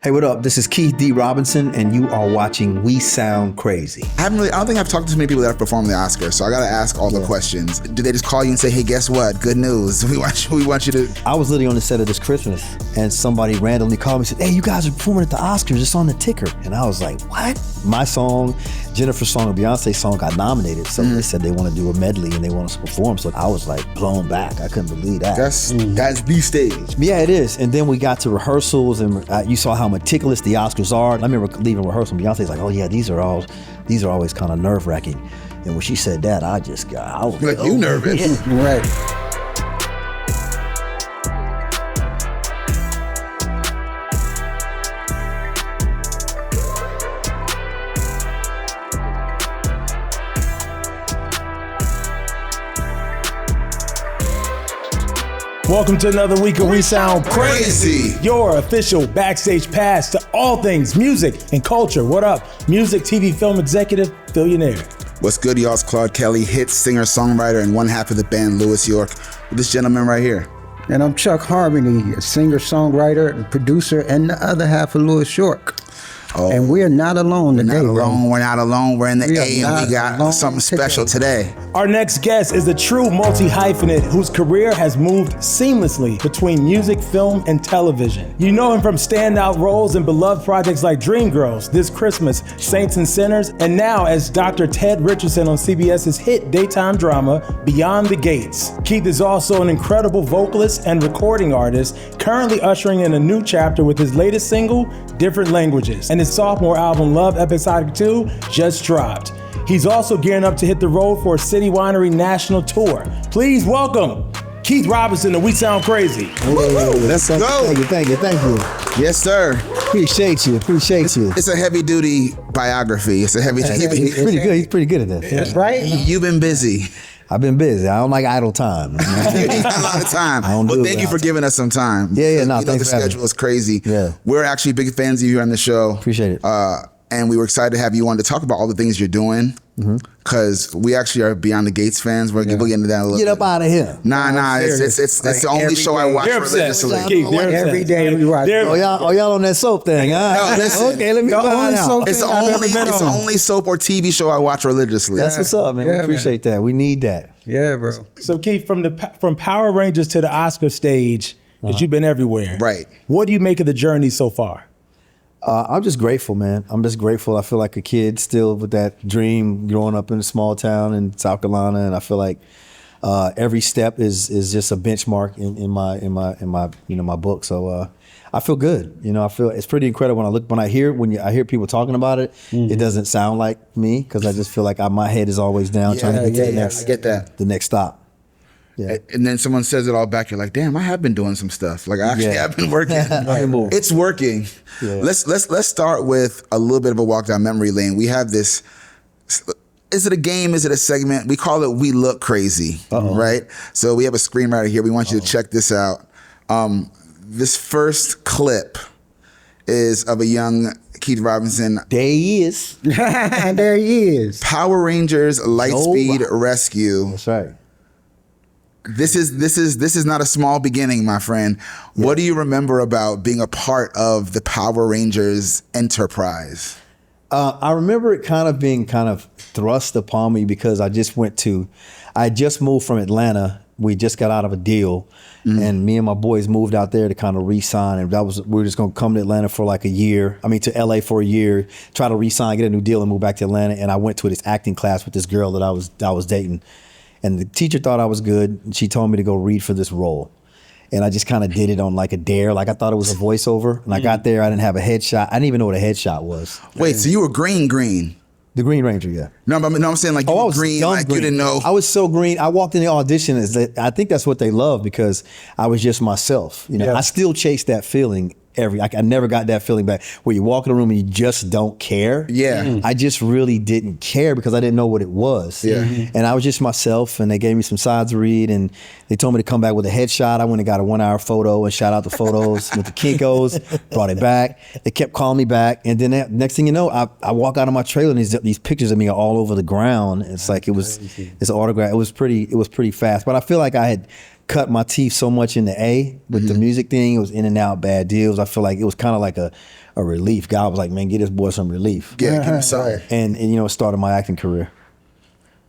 Hey, what up? This is Keith D. Robinson, and you are watching We Sound Crazy. I don't think I've talked to too many people that have performed the Oscars, so I gotta ask all the questions. Do they just call you and say, hey, guess what? Good news. We want you to... I was literally on the set of this Christmas, and somebody randomly called me and said, hey, you guys are performing at the Oscars. It's on the ticker. And I was like, what? My song, Jennifer's song, and Beyonce's song got nominated, so they said they want to do a medley and they want us to perform. So I was like blown back. I couldn't believe that. That's the stage. Yeah, it is. And then we got to rehearsals, and you saw how meticulous the Oscars are. I remember leaving rehearsal, and Beyonce's like, oh yeah, these are always kind of nerve-wracking. And when she said that, I was like, you nervous. Yeah. Right. Welcome to another week of We Sound Crazy, Crazy. Your official backstage pass to all things music and culture. What up? Music, TV, film executive, Phillionaire. What's good, y'all? It's Claude Kelly, hit singer, songwriter, and one half of the band Lewis York, with this gentleman right here. And I'm Chuck Harmony, a singer, songwriter, and producer, and the other half of Lewis York. Oh, and we're not alone today. We're not alone. We're in the A, and we got alone something special today. Our next guest is a true multi-hyphenate whose career has moved seamlessly between music, film, and television. You know him from standout roles in beloved projects like Dreamgirls, This Christmas, Saints and Sinners, and now as Dr. Ted Richardson on CBS's hit daytime drama, Beyond the Gates. Keith is also an incredible vocalist and recording artist, currently ushering in a new chapter with his latest single, Different Languages, and his sophomore album, Love Episodic 2, just dropped. He's also gearing up to hit the road for a City Winery national tour. Please welcome Keith Robinson to We Sound Crazy. Let's go. Thank you. Yes, sir. Appreciate you. It's a heavy-duty biography. It's a heavy... He's pretty good. He's pretty good at that. That's right. You've been busy. I've been busy. I don't like idle time. You need a lot of time. Well, thank you for giving us some time. Yeah. No, you know the schedule is crazy. Yeah. We're actually big fans of you here on the show. Appreciate it. And we were excited to have you on to talk about all the things you're doing. Because we actually are Beyond the Gates fans. We'll get into that a little bit. Get up out of here. Nah. It's the only show I watch religiously. Every day we watch. Y'all on that soap thing, huh? No, listen. Okay, let me find out. It's the only soap or TV show I watch religiously. That's what's up, man. We appreciate that. We need that. Yeah, bro. So Keith, from Power Rangers to the Oscar stage, because you've been everywhere. Right. What do you make of the journey so far? I'm just grateful, man. I'm just grateful. I feel like a kid still with that dream growing up in a small town in South Carolina, and I feel like every step is just a benchmark in my book. So I feel good. I feel it's pretty incredible when I hear people talking about it. It doesn't sound like me because I just feel like my head is always down trying to get to I get that. the next stop. Yeah. And then someone says it all back. You're like, damn, I have been doing some stuff. Like I actually have been working. It's working. Yeah. Let's start with a little bit of a walk down memory lane. We have this. Is it a game? Is it a segment? We call it We Look Crazy, right? So we have a screenwriter here. We want you to check this out. This first clip is of a young Keith Robinson. There he is. There he is. Power Rangers Lightspeed Rescue. That's right. This is not a small beginning, my friend. Yeah. What do you remember about being a part of the Power Rangers enterprise? I remember it being thrust upon me because I just moved from Atlanta. We just got out of a deal, and me and my boys moved out there to kind of re-sign. And we were just going to come to Atlanta for like a year. To LA for a year, try to re-sign, get a new deal, and move back to Atlanta. And I went to this acting class with this girl that I was dating. And the teacher thought I was good, and she told me to go read for this role. And I just kind of did it on like a dare. Like I thought it was a voiceover. And I got there, I didn't have a headshot. I didn't even know what a headshot was. Wait, so you were green? The Green Ranger, yeah. No, I'm saying like you were green, like green. You didn't know. I was so green. I walked in the audition. I think that's what they love because I was just myself. I still chase that feeling I never got that feeling back where you walk in a room and you just don't care. Yeah. I just really didn't care because I didn't know what it was. Yeah. And I was just myself, and they gave me some sides to read, and they told me to come back with a headshot. I went and got a 1 hour photo and shot out the photos with the Kinkos, brought it back. They kept calling me back. And then next thing you know, I walk out of my trailer and these pictures of me are all over the ground. It's like it's an autograph. It was pretty fast. But I feel like I had cut my teeth so much in the A with the music thing. It was in and out, bad deals. I feel like it was kind of like a relief. God was like, man, get this boy some relief. Yeah, give him some. And you know, it started my acting career.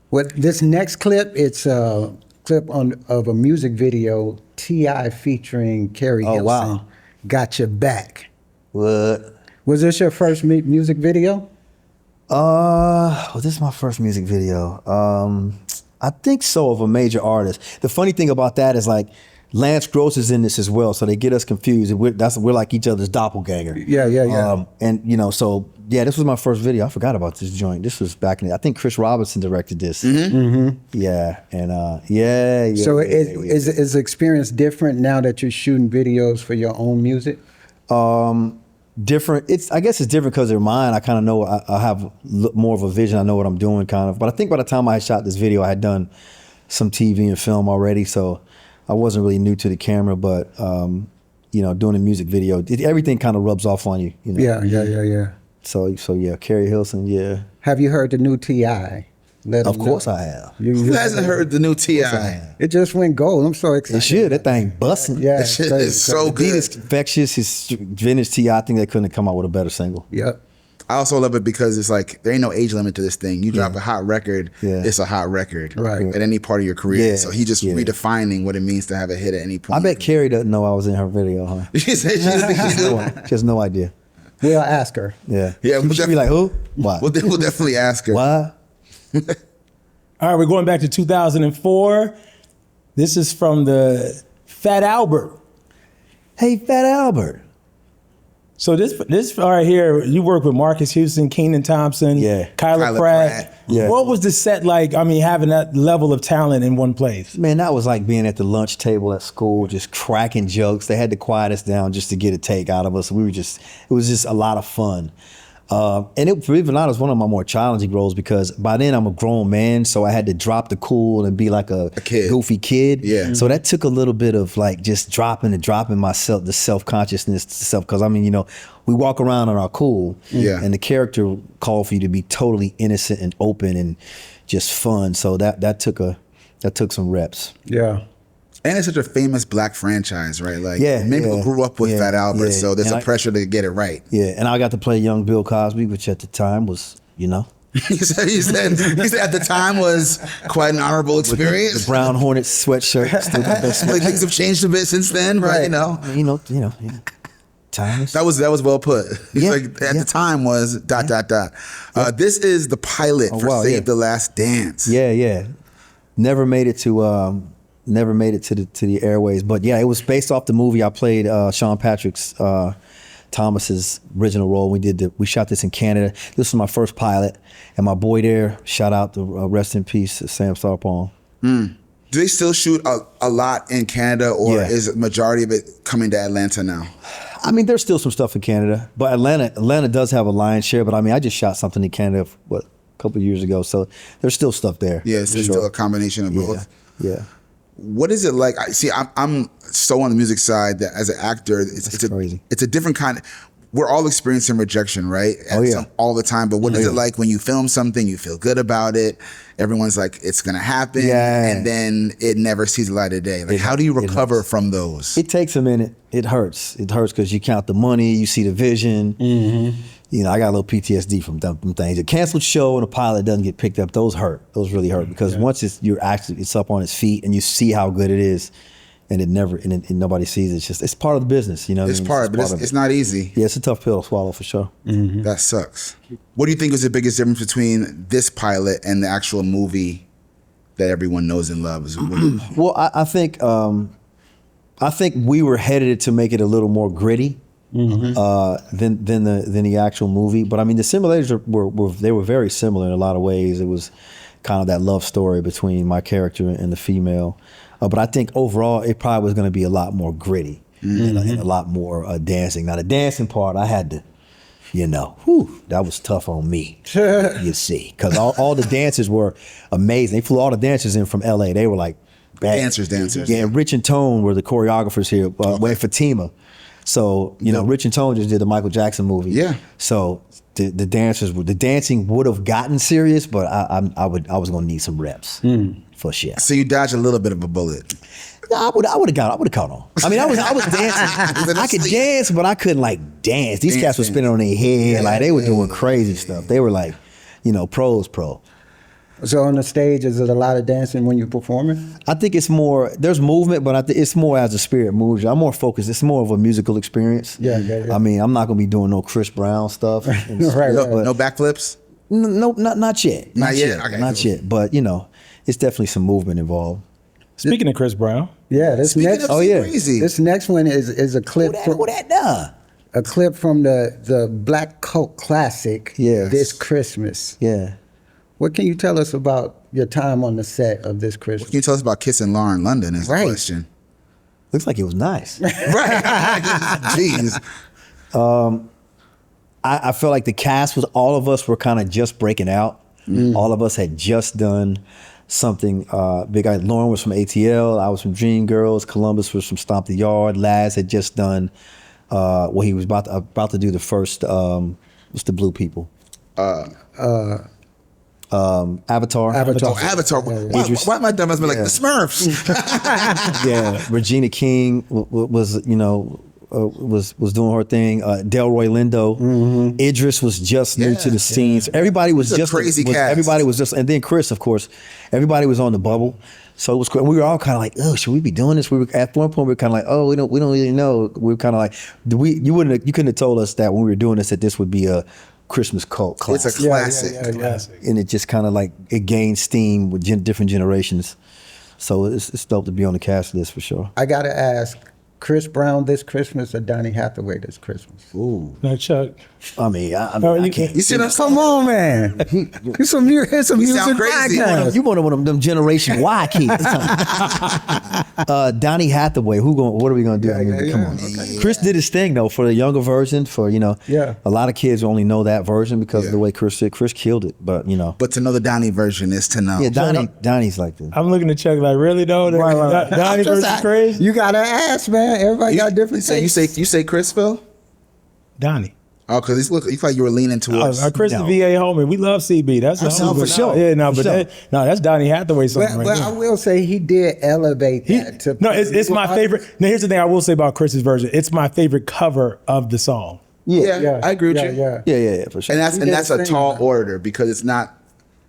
Well, this next clip, it's a clip of a music video, T.I. featuring Carrie Hilson. Wow. Got Your Back. What? Was this your first music video? Well, this is my first music video. I think so, of a major artist. The funny thing about that is like Lance Gross is in this as well, so they get us confused. We're like each other's doppelganger. Yeah. And you know, so yeah, this was my first video. I forgot about this joint. This was back in I think Chris Robinson directed this. Yeah, and yeah. So is the experience different now that you're shooting videos for your own music? Different. I guess it's different because they're mine. I kind of know. I have more of a vision. I know what I'm doing, kind of. But I think by the time I had shot this video, I had done some TV and film already, so I wasn't really new to the camera. But you know, doing a music video, everything kind of rubs off on you. You know? Yeah. So yeah, Carrie Hilson. Yeah. Have you heard the new T.I.? Of course I have. Who hasn't heard the new T.I.? It just went gold. I'm so excited. It should. That thing busting. Yeah, That shit is so The beat good. is infectious. His vintage T.I. I think they couldn't have come out with a better single. Yep. I also love it because it's like there ain't no age limit to this thing. You drop a hot record, it's a hot record Right. at any part of your career. Yeah, So he just redefining what it means to have a hit at any point. I bet Carrie doesn't know I was in her video, huh? she said she doesn't think she do. She has no idea. We'll ask her. Yeah. Yeah, we'll She'll be like, who? Why? We'll definitely ask her. Why? All right, we're going back to 2004. This is from the Fat Albert. Hey, Fat Albert. So this right here, you work with Marcus Houston, Kenan Thompson, Yeah. Kyla Kyla Pratt. Pratt. Yeah. What was the set like? I mean, having that level of talent in one place. Man, that was like being at the lunch table at school, just cracking jokes. They had to quiet us down just to get a take out of us. It was just a lot of fun. And it, believe it or not, it was one of my more challenging roles because by then I'm a grown man, so I had to drop the cool and be like a kid. goofy kid. Yeah. So that took a little bit of like just dropping myself, the self-consciousness, because I mean, you know, we walk around on our cool, and the character called for you to be totally innocent and open and just fun. So that took some reps. Yeah. And it's such a famous black franchise, right? Like, Yeah, many people yeah, grew up with yeah, Fat Albert, yeah. so there's And a pressure to get it right. Yeah, and I got to play young Bill Cosby, which at the time was, you know, he said at the time was quite an honorable experience. the Brown Hornet sweatshirt. Still the best. Like things have changed a bit since then, but you know. You know, timeless. That was well put. He's Yeah, like at the time was ... This is the pilot for wow, Save yeah. the Last Dance. Yeah. Never made it to the airways, but yeah, it was based off the movie. I played Sean Patrick's Thomas's original role. We shot this in Canada. This was my first pilot, and my boy there, shout out to rest in peace, Sam Starpong. Do they still shoot a lot in Canada, or Yeah. is the majority of it coming to Atlanta now? I mean, there's still some stuff in Canada, but Atlanta does have a lion's share. But I mean, I just shot something in Canada, a couple of years ago, so there's still stuff there. Yeah, it's for still sure. a combination of both. Yeah. What is it like? I'm so on the music side that as an actor, it's crazy. It's a different kind. We're all experiencing rejection, right? All the time. But what is it like when you film something, you feel good about it, everyone's like, it's gonna happen, and then it never sees the light of day. Like, how do you recover from those? It takes a minute. It hurts. It hurts because you count the money, you see the vision. You know, I got a little PTSD from them things. A canceled show and a pilot doesn't get picked up. Those hurt. Those really hurt because once it's up on its feet and you see how good it is, and nobody sees it. It's part of the business. You know, It's part, but it's not easy. Yeah, it's a tough pill to swallow for sure. That sucks. What do you think is the biggest difference between this pilot and the actual movie that everyone knows and loves? Well, I think we were headed to make it a little more gritty than the actual movie. But I mean, the similarities were very similar in a lot of ways. It was kind of that love story between my character and the female. But I think overall, it probably was going to be a lot more gritty and a lot more dancing. Now, the dancing part, I had to, that was tough on me, you see, because all the dancers were amazing. They flew all the dancers in from LA. They were like bad. Dancers. Yeah, and Rich and Tone were the choreographers here, with Fatima. So, Rich and Tone just did the Michael Jackson movie. Yeah. So the dancing would have gotten serious, but I was going to need some reps for sure. So you dodged a little bit of a bullet. I would have caught on. I mean, I was dancing. I could dance, but I couldn't like dance. These cats were spinning on their head, like they were doing crazy stuff. They were like, pro. So on the stage, is it a lot of dancing when you're performing? I think it's more, there's movement, but I think it's more as the spirit moves you. I'm more focused. It's more of a musical experience. Yeah. I mean, I'm not going to be doing no Chris Brown stuff. Right. No backflips? No, not yet. Not yet? Okay, not cool. yet. But, it's definitely some movement involved. Speaking of Chris Brown. Yeah, this next crazy. This next one is a clip Who that done? a clip from the Black Coat classic, Yes. This Christmas. Yeah. What can you tell us about your time on the set of This Christmas? Can you tell us about kissing Lauren London is the Right. question. Looks like it was nice. Right. Jeez. I felt like the cast was, all of us were kind of just breaking out. All of us had just done something big. Lauren was from ATL, I was from Dreamgirls, Columbus was from Stomp the Yard, Laz had just done, he was about to do the first, what's the blue people? Avatar. Avatar. Why am I dumb as like the Smurfs? Yeah, Regina King was doing her thing. Delroy Lindo, Idris was just new to the scenes. Everybody was just crazy cast. Everybody was just, and then Chris, of course. Everybody was on the bubble, so it was cool. We were all kind of like, oh, should we be doing this? We were at one point we were kind of like, oh, we don't really know. We were kind of like, you couldn't have told us that when we were doing this that this would be a Christmas cult classic. It's a classic. Classic. And it just kind of like it gained steam with different generations. So it's dope to be on the cast list for sure. I gotta ask, Chris Brown this Christmas or Donny Hathaway this Christmas? Ooh, No, Chuck. I mean, I you can't. You see what I'm saying? Come on, man. Here's some music crazy. podcast. You one of them Generation Y kids. Donny Hathaway. What are we gonna do? Come on. Okay. Chris did his thing though for the younger version. For Yeah. a lot of kids only know that version because of the way Chris did. Chris killed it, but But to know the Donny version is to know. yeah, Donny's like this. I'm looking at Chuck like, really though? Right. Donnie versus Chris? You gotta ask, man. Everybody got different So you tastes. say Chris, Phil? Donnie. Oh, because you look like you were leaning towards. Chris No. the VA homie. We love CB. That's the No, homie. for sure. Yeah, no, For but sure. that's Donny Hathaway song But, right but there. I will say he did elevate that to It's my favorite. Now, here's the thing I will say about Chris's version. It's my favorite cover of the song. Yeah, I agree with you. Yeah. Yeah, for sure. And did that's his a thing, tall man. order because it's not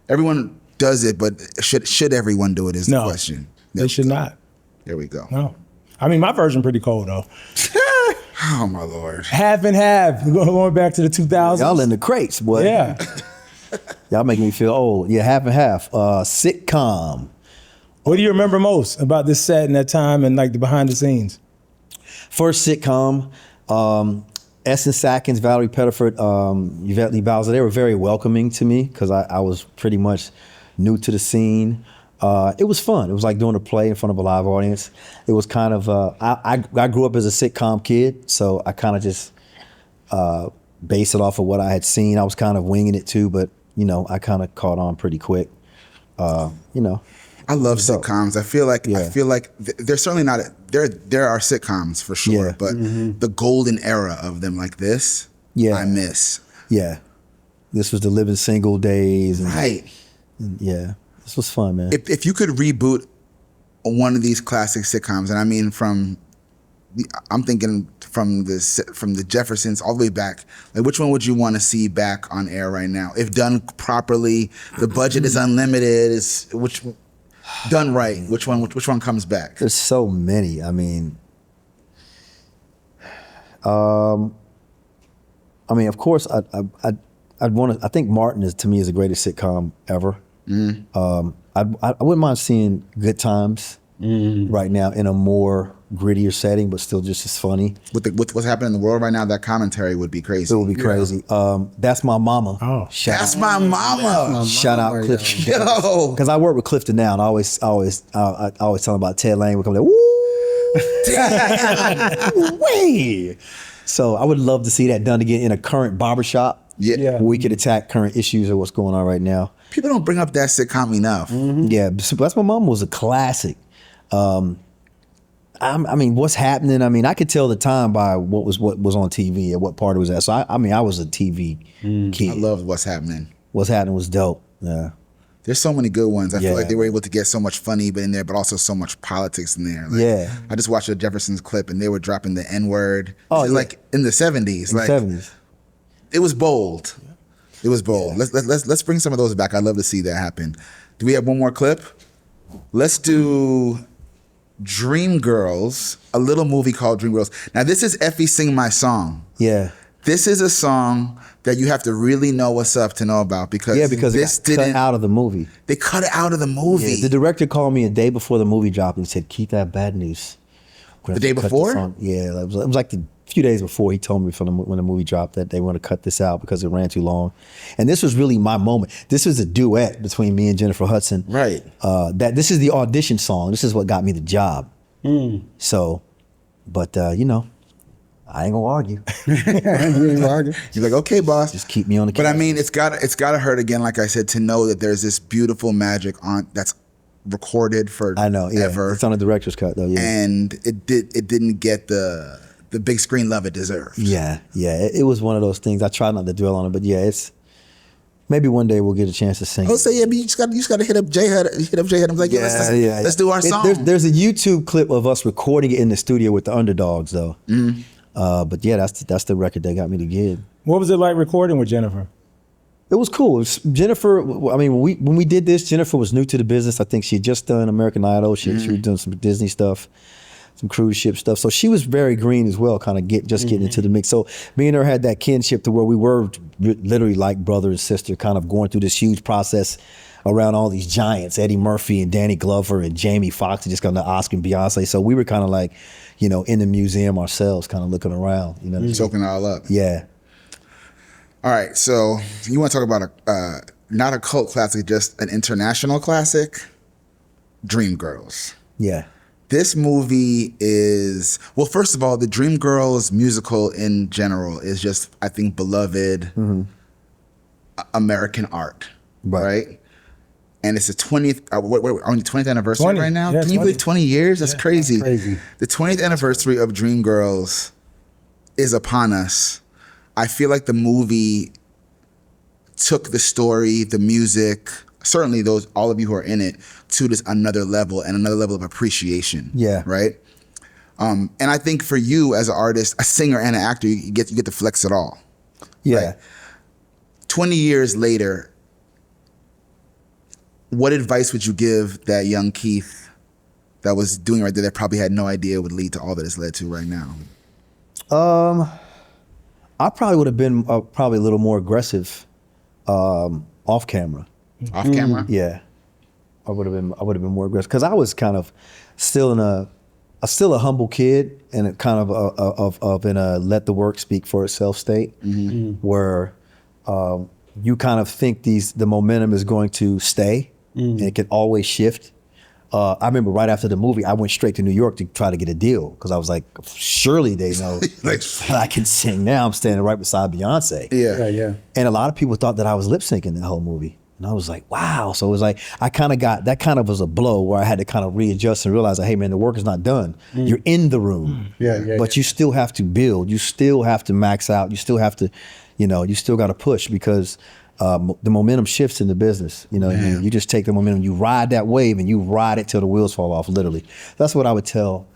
everyone does it, but should everyone do it is the No, question. they should not. There we go. No. I mean, my version pretty cold though. Oh my Lord. Half and half. Going back to the 2000s. Y'all in the crates, boy. Yeah. Y'all making me feel old. Yeah, half and half. Sitcom. What do you remember most about this set and that time and like the behind the scenes? First sitcom. Essence Sackins, Valerie Pettiford, Yvette Lee Bowser, they were very welcoming to me because I was pretty much new to the scene. It was fun. It was like doing a play in front of a live audience. It was kind of, I grew up as a sitcom kid, so I kind of just based it off of what I had seen. I was kind of winging it too, but I kind of caught on pretty quick. I love sitcoms. I feel like they're certainly not there are sitcoms for sure, Yeah. but the golden era of them like this, Yeah. I miss. Yeah. This was the Living Single days. And, Right. Yeah. This was fun, man. If you could reboot one of these classic sitcoms, and I mean I'm thinking from the Jeffersons all the way back, like which one would you want to see back on air right now? If done properly, the budget is unlimited, done right, which one comes back? There's so many. I mean, of course, I'd want to. I think Martin is the greatest sitcom ever. I wouldn't mind seeing Good Times right now in a more grittier setting, but still just as funny. With what's happening in the world right now, that commentary would be crazy. It would be crazy. That's My Mama. Oh. That's my mama. Shout out Mama, Clifton. Yo. Because I work with Clifton now, and I always tell him about Ted Lane. We come like, woo, way. So I would love to see that done again in a current barbershop. Yeah. Yeah. Where we could attack current issues or what's going on right now. People don't bring up that sitcom enough. Yeah, so That's My Mama was a classic. I mean, what's happening? I mean, I could tell the time by what was on TV and what part it was at. So I was a TV kid. I love What's Happening. What's happening was dope. Yeah. There's so many good ones. I feel Yeah. like they were able to get so much funny but in there, but also so much politics in there. Like, Yeah. I just watched a Jefferson's clip and they were dropping the N-word. Oh, This is yeah. like in the 70s. In the Like 70s. it was bold. It was bold. Let's bring some of those back. I'd love to see that happen. Do we have one more clip? Let's do Dreamgirls, a little movie called Dreamgirls. Now this is Effie Sing My Song. Yeah. This is a song that you have to really know what's up to know about because This it got cut out of the movie. They cut it out of the movie. Yeah, the director called me a day before the movie dropped and said, "Keep that bad news." The day before? Yeah, it was like the few days before he told me when the movie dropped that they want to cut this out because it ran too long. And this was really my moment. This was a duet between me and Jennifer Hudson. Right. This is the audition song. This is what got me the job. So, but I ain't gonna argue. You're like, okay, boss. Just keep me on the But I camera. mean, it's gotta hurt again, like I said, to know that there's this beautiful magic on that's recorded for I know. Yeah, ever. it's on the director's cut though. Yeah. And it didn't get the big screen love it deserved. Yeah. It was one of those things. I try not to dwell on it, but yeah, it's maybe one day we'll get a chance to sing. I would say, yeah, but you just gotta hit up J-Head. I'm like, let's do our song. There's a YouTube clip of us recording it in the studio with the Underdogs though. But yeah, that's the record that got me the gig. What was it like recording with Jennifer? It was cool. Jennifer, I mean, when we did this, Jennifer was new to the business. I think she had just done American Idol. She was doing some Disney stuff, some cruise ship stuff. So she was very green as well, kind of getting into the mix. So me and her had that kinship to where we were literally like brother and sister, kind of going through this huge process around all these giants, Eddie Murphy and Danny Glover and Jamie Foxx, just got the Oscar and Beyonce. So we were kind of like, in the museum ourselves, kind of looking around. Soaking it all up. Yeah. All right, so you want to talk about not a cult classic, just an international classic, Dreamgirls. Yeah. This movie is, well, first of all, the Dreamgirls musical in general is just, I think, beloved American art, right? And it's the 20th, we're on the 20th anniversary 20, right now? yeah, Can you 20. believe 20 years? That's crazy. That's crazy. The 20th anniversary of Dreamgirls is upon us. I feel like the movie took the story, the music, certainly all of you who are in it, to this another level and another level of appreciation. Yeah. Right? And I think for you as an artist, a singer and an actor, you get to flex it all. Yeah. Right? 20 years later, what advice would you give that young Keith that was doing right there that probably had no idea would lead to all that it's led to right now? I probably would have been probably a little more aggressive off camera. Off camera? Yeah, I would have been more aggressive because I was kind of still a humble kid and a kind of in a let the work speak for itself state where you kind of think the momentum is going to stay and it can always shift. I remember right after the movie, I went straight to New York to try to get a deal because I was like, surely they know I can sing now. I'm standing right beside Beyonce. Yeah. And a lot of people thought that I was lip syncing the whole movie. And I was like, wow. So it was like, I kind of got, that kind of was a blow where I had to kind of readjust and realize, hey man, the work is not done. You're in the room. But you still have to build. You still have to max out. You still have to, you still got to push because the momentum shifts in the business. You just take the momentum, you ride that wave and you ride it till the wheels fall off, literally. That's what I would tell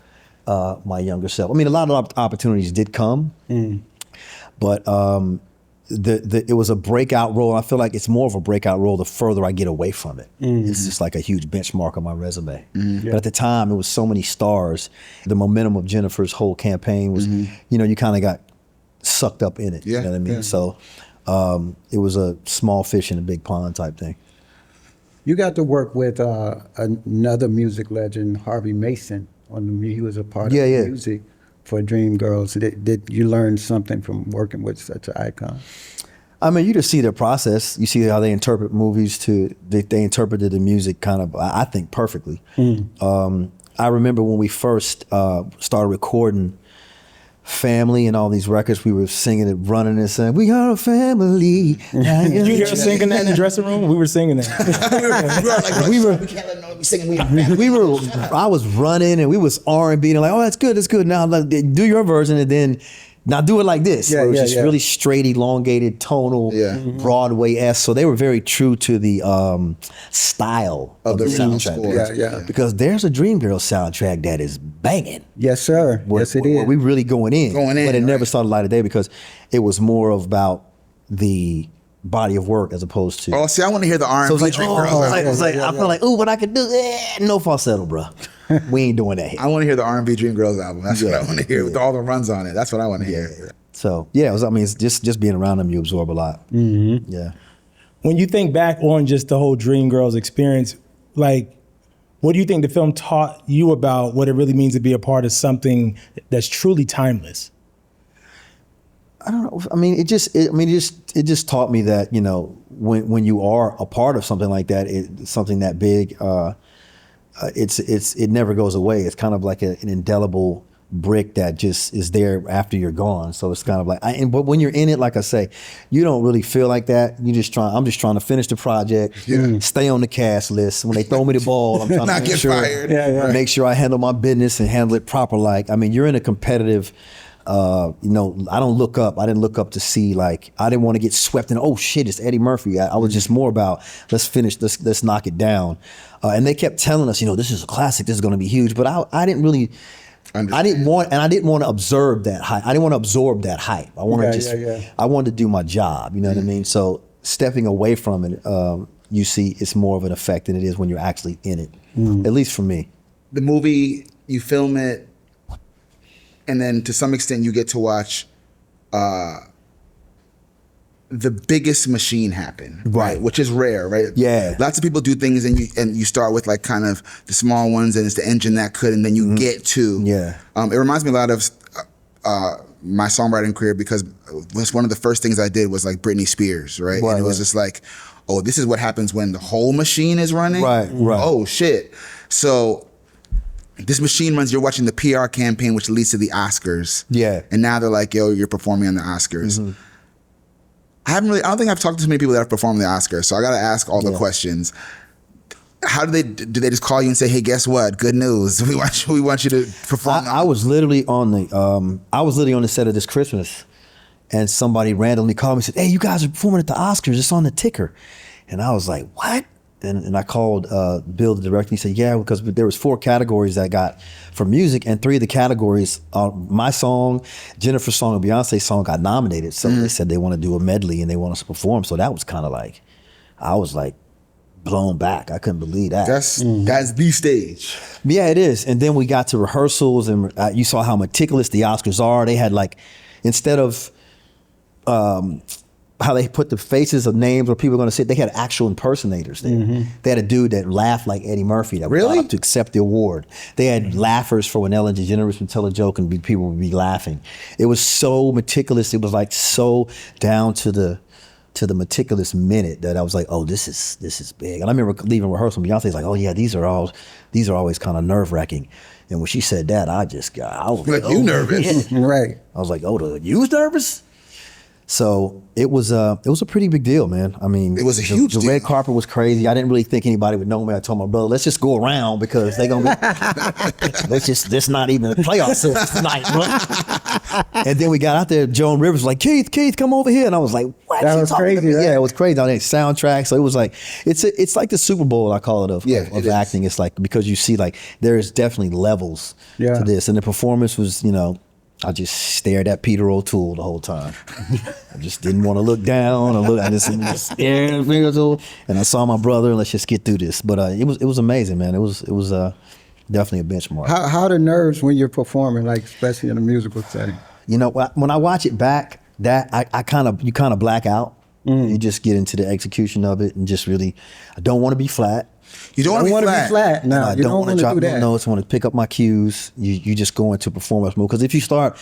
my younger self. I mean, a lot of opportunities did come, but it was a breakout role. I feel like it's more of a breakout role the further I get away from it. It's just like a huge benchmark on my resume. But at the time, it was so many stars. The momentum of Jennifer's whole campaign was, you kind of got sucked up in it. You know what I mean? So it was a small fish in a big pond type thing. You got to work with another music legend, Harvey Mason. He was a part of the music for Dreamgirls. Did you learn something from working with such an icon? I mean, you just see their process. You see how they interpret movies they interpreted the music kind of, I think, perfectly. I remember when we first started recording Family and all these records, we were singing it, running and saying, "We are a family." Did you hear us singing that in the dressing room? We were singing that. I was running and we was R&B and like, oh, that's good. Now do your version. And then Now do it like this. Yeah, where it was yeah, just yeah. really straight, elongated, tonal, Broadway-esque. So they were very true to the style of the soundtrack. score. Yeah. Because there's a Dreamgirls soundtrack that is banging. Yes, sir. Yes, it Where is. we really going in. Going in, But it never right. saw the light of day because it was more about the body of work as opposed to. Oh, see, I want to hear the R&B So it's like, Dreamgirls. I feel like, ooh, what I could do, no falsetto, bro. We ain't doing that here. I want to hear the R&B Dreamgirls album. That's what I want to hear with all the runs on it. That's what I want to hear. So yeah, it's just being around them, you absorb a lot. Mm-hmm. Yeah. When you think back on just the whole Dreamgirls experience, like, what do you think the film taught you about what it really means to be a part of something that's truly timeless? I don't know. I mean, it just taught me that, you know, when you are a part of something like that, something that big, it never goes away. It's kind of like an indelible brick that just is there after you're gone. So it's kind of like, but when you're in it, like I say, you don't really feel like that. I'm just trying to finish the project, stay on the cast list. When they throw me the ball, I'm trying Not to make get sure, fired. make sure I handle my business and handle it proper. Like, I mean, you're in a competitive. I don't look up. I didn't look up to see, like, I didn't want to get swept in. Oh shit, it's Eddie Murphy. I was just more about let's knock it down. And they kept telling us, you know, this is a classic. This is going to be huge. But I didn't really. I didn't want to absorb that hype. I didn't want to absorb that hype. I want to I wanted to do my job. You know what I mean? So stepping away from it, you see, it's more of an effect than it is when you're actually in it. At least for me. The movie, you film it, and then to some extent you get to watch the biggest machine happen, right? Which is rare, right? Yeah. Lots of people do things and you start with like kind of the small ones and it's the engine that could, and then you get to. Yeah. It reminds me a lot of my songwriting career because one of the first things I did was like Britney Spears, right? And it was just like, oh, this is what happens when the whole machine is running. Right. Oh shit. So this machine runs, you're watching the PR campaign, which leads to the Oscars. Yeah. And now they're like, yo, you're performing on the Oscars. I don't think I've talked to too many people that have performed the Oscars, so I got to ask all the questions. How do they just call you and say, hey, guess what? Good news. We want you to perform. I was literally on the set of this Christmas, and somebody randomly called me and said, hey, you guys are performing at the Oscars. It's on the ticker. And I was like, what? And I called Bill, the director. He said, yeah, because there was 4 categories that got for music, and 3 of the categories, my song, Jennifer's song, and Beyonce's song got nominated. So they said they want to do a medley and they want us to perform. So that was kind of like, I was like blown back. I couldn't believe that. That's the stage. Yeah, it is. And then we got to rehearsals, and you saw how meticulous the Oscars are. They had like, instead of how they put the faces of names where people are going to sit, they had actual impersonators there. They had a dude that laughed like Eddie Murphy that got up to accept the award. They had laughers for when Ellen DeGeneres would tell a joke and people would be laughing. It was so meticulous. It was like so down to the meticulous minute that I was like, oh, this is big. And I remember leaving rehearsal, Beyonce's like, oh yeah, these are always kind of nerve-wracking. And when she said that, I was like, you nervous. Yeah. Right. I was like, oh, you was nervous? So it was a pretty big deal, man. I mean, it was a huge deal. The red carpet was crazy. I didn't really think anybody would know me. I told my brother, let's just go around because they're gonna be this not even a playoff series tonight, bro. And then we got out there, Joan Rivers was like, Keith, come over here. And I was like, what? That was crazy, right? Yeah, it was crazy. I think soundtrack. So it was like, it's like the Super Bowl, I call it, of acting. It's like, because you see like, there is definitely levels to this. And the performance was, you know, I just stared at Peter O'Toole the whole time. I just didn't want to look down. I just stared at Peter O'Toole, and I saw my brother. Let's just get through this. But it was amazing, man. It was definitely a benchmark. How the nerves when you're performing, like especially in a musical setting? You know, when I watch it back, you kind of black out. You just get into the execution of it, and just really, I don't want to be flat. You don't want to be flat. No, you don't want to drop do that. notes. I want to pick up my cues. You just go into performance mode, because if you start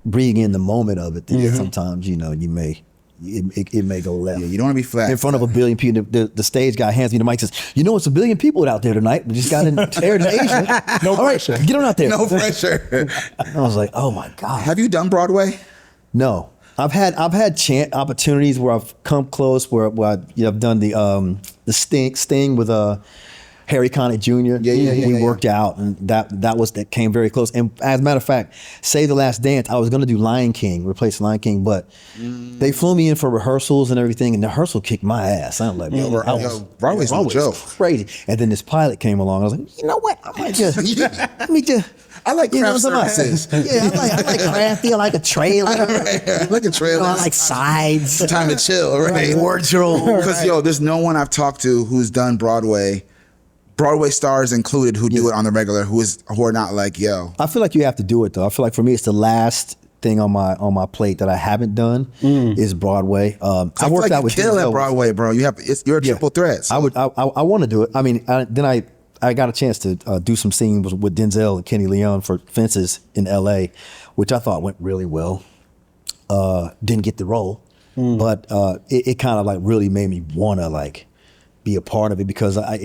breathing in the moment of it, then sometimes it may go left. Yeah, you don't want to be flat. In front of a billion people, the stage guy hands me the mic and says, you know, it's a billion people out there tonight. We just got in aired in Asia. No pressure. All right, get on out there. No pressure. I was like, oh my God. Have you done Broadway? No. I've had opportunities where I've come close, where I've done the Sting with Harry Harry Connick Jr. We worked out, and that came very close. And as a matter of fact, Say the Last Dance, I was gonna do Lion King, replace Lion King, but they flew me in for rehearsals and everything, and the rehearsal kicked my ass. I'm like, Broadway's no joke. Crazy. And then this pilot came along. I was like, you know what? I might just let me just. I like craft services. Yeah, I like crafty. I like a trailer. I like a trailer. I like sides. Time to chill, right? Wardrobe. Because there's no one I've talked to who's done Broadway stars included, who do it on the regular, who are not like, yo. I feel like you have to do it though. I feel like for me, it's the last thing on my plate that I haven't done is Broadway. I worked out with kill at Broadway, bro. You're a triple threat. So. I want to do it. I mean, I got a chance to do some scenes with Denzel and Kenny Leon for Fences in LA, which I thought went really well. Didn't get the role, but it kind of like really made me want to like be a part of it, because I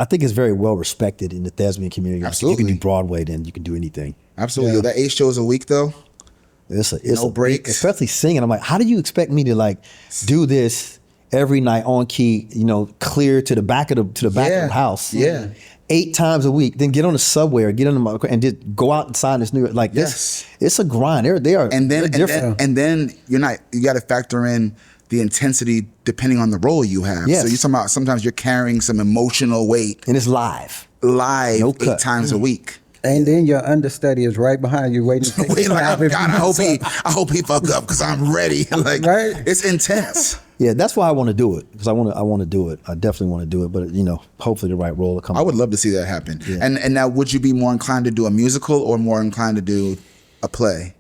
think it's very well respected in the thespian community. Absolutely. If you can do Broadway, then you can do anything. Absolutely. Yeah. That 8 shows a week though. It's no breaks. Especially singing. I'm like, how do you expect me to like do this every night on key, clear to the back of the house. Yeah. 8 times a week, then get on the subway or get on the and just go out inside this New York. Like this, it's a grind. They're different. And then you got to factor in the intensity depending on the role you have. Yes. So you're talking about sometimes you're carrying some emotional weight. And it's live. No 8 times a week. And then your understudy is right behind you waiting. God, I hope he fuck up because I'm ready. Like, right? It's intense. Yeah, that's why I want to do it, because I want to do it. I definitely want to do it, but hopefully the right role will come. I would love to see that happen. Yeah. And now, would you be more inclined to do a musical or more inclined to do a play?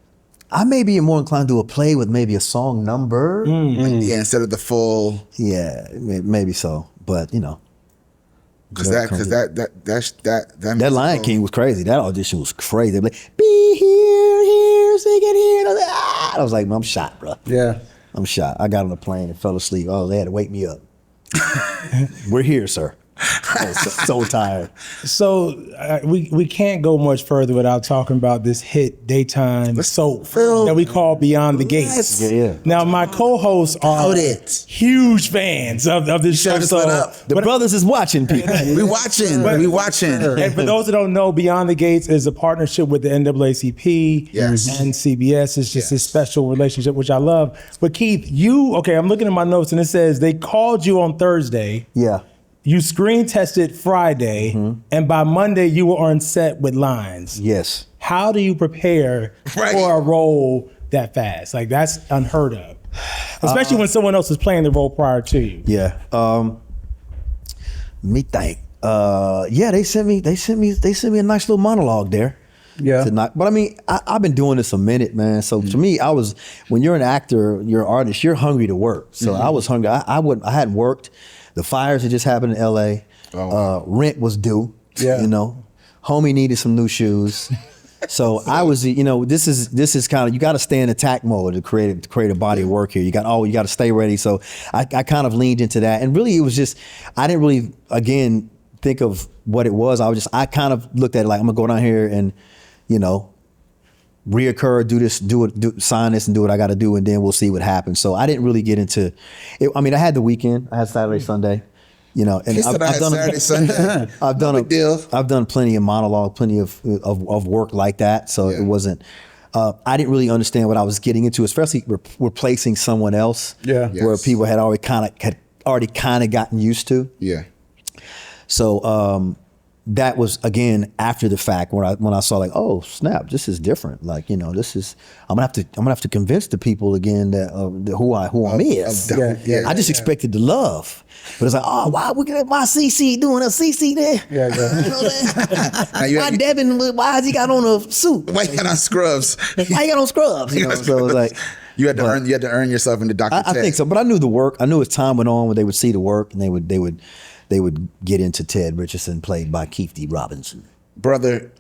I may be more inclined to do a play with maybe a song number. Yeah, instead of the full. Yeah, maybe so, but Because that Lion King was crazy. That audition was crazy. They'd be like, be here, sing it here. I was like, man, I'm shot, bro. Yeah. I'm shot. I got on the plane and fell asleep. Oh, they had to wake me up. We're here, sir. I was so tired. So we can't go much further without talking about this hit daytime soap that we call Beyond the Gates. Yeah. Now my co-hosts are huge fans of this show. So the brothers is watching people. We watching. And for those that don't know, Beyond the Gates is a partnership with the NAACP and CBS. It's just a special relationship, which I love. But Keith, I'm looking at my notes and it says they called you on Thursday. Yeah. You screen tested Friday, and by Monday you were on set with lines. Yes. How do you prepare for a role that fast? Like, that's unheard of, especially when someone else is playing the role prior to you. Yeah. Me think. They sent me a nice little monologue there. Yeah. But I mean, I've been doing this a minute, man. So to me, when you're an actor, you're an artist, you're hungry to work. So I was hungry. I hadn't worked. The fires had just happened in LA. Rent was due. Yeah. Homie needed some new shoes. So I was, this is kind of, you got to stay in attack mode to create a body of work here. You got to stay ready. So I kind of leaned into that, and really it was just, I didn't really again think of what it was. I kind of looked at it like, I'm gonna go down here and reoccur, do this, sign this and do what I got to do, and then we'll see what happens. So I didn't really get into it. I mean, I had the weekend, I had Saturday, Sunday, and I've done plenty of monologue, plenty of work like that. So it wasn't, I didn't really understand what I was getting into, especially replacing someone else. Yeah. Where people had already kind of gotten used to. Yeah. So, that was again after the fact when I saw like, oh snap, this is different. Like, this is, I'm gonna have to convince the people again that who I'm is. I just expected the love, but it's like, oh, why CC doing a CC there? Why Devin? Why has he got on a suit? Why he got on scrubs? Why he got on scrubs? So it was like. You had to earn yourself into Dr. I think so, but I knew the work. I knew as time went on, when they would see the work, and they would get into Ted Richardson, played by Keith D. Robinson. Brother,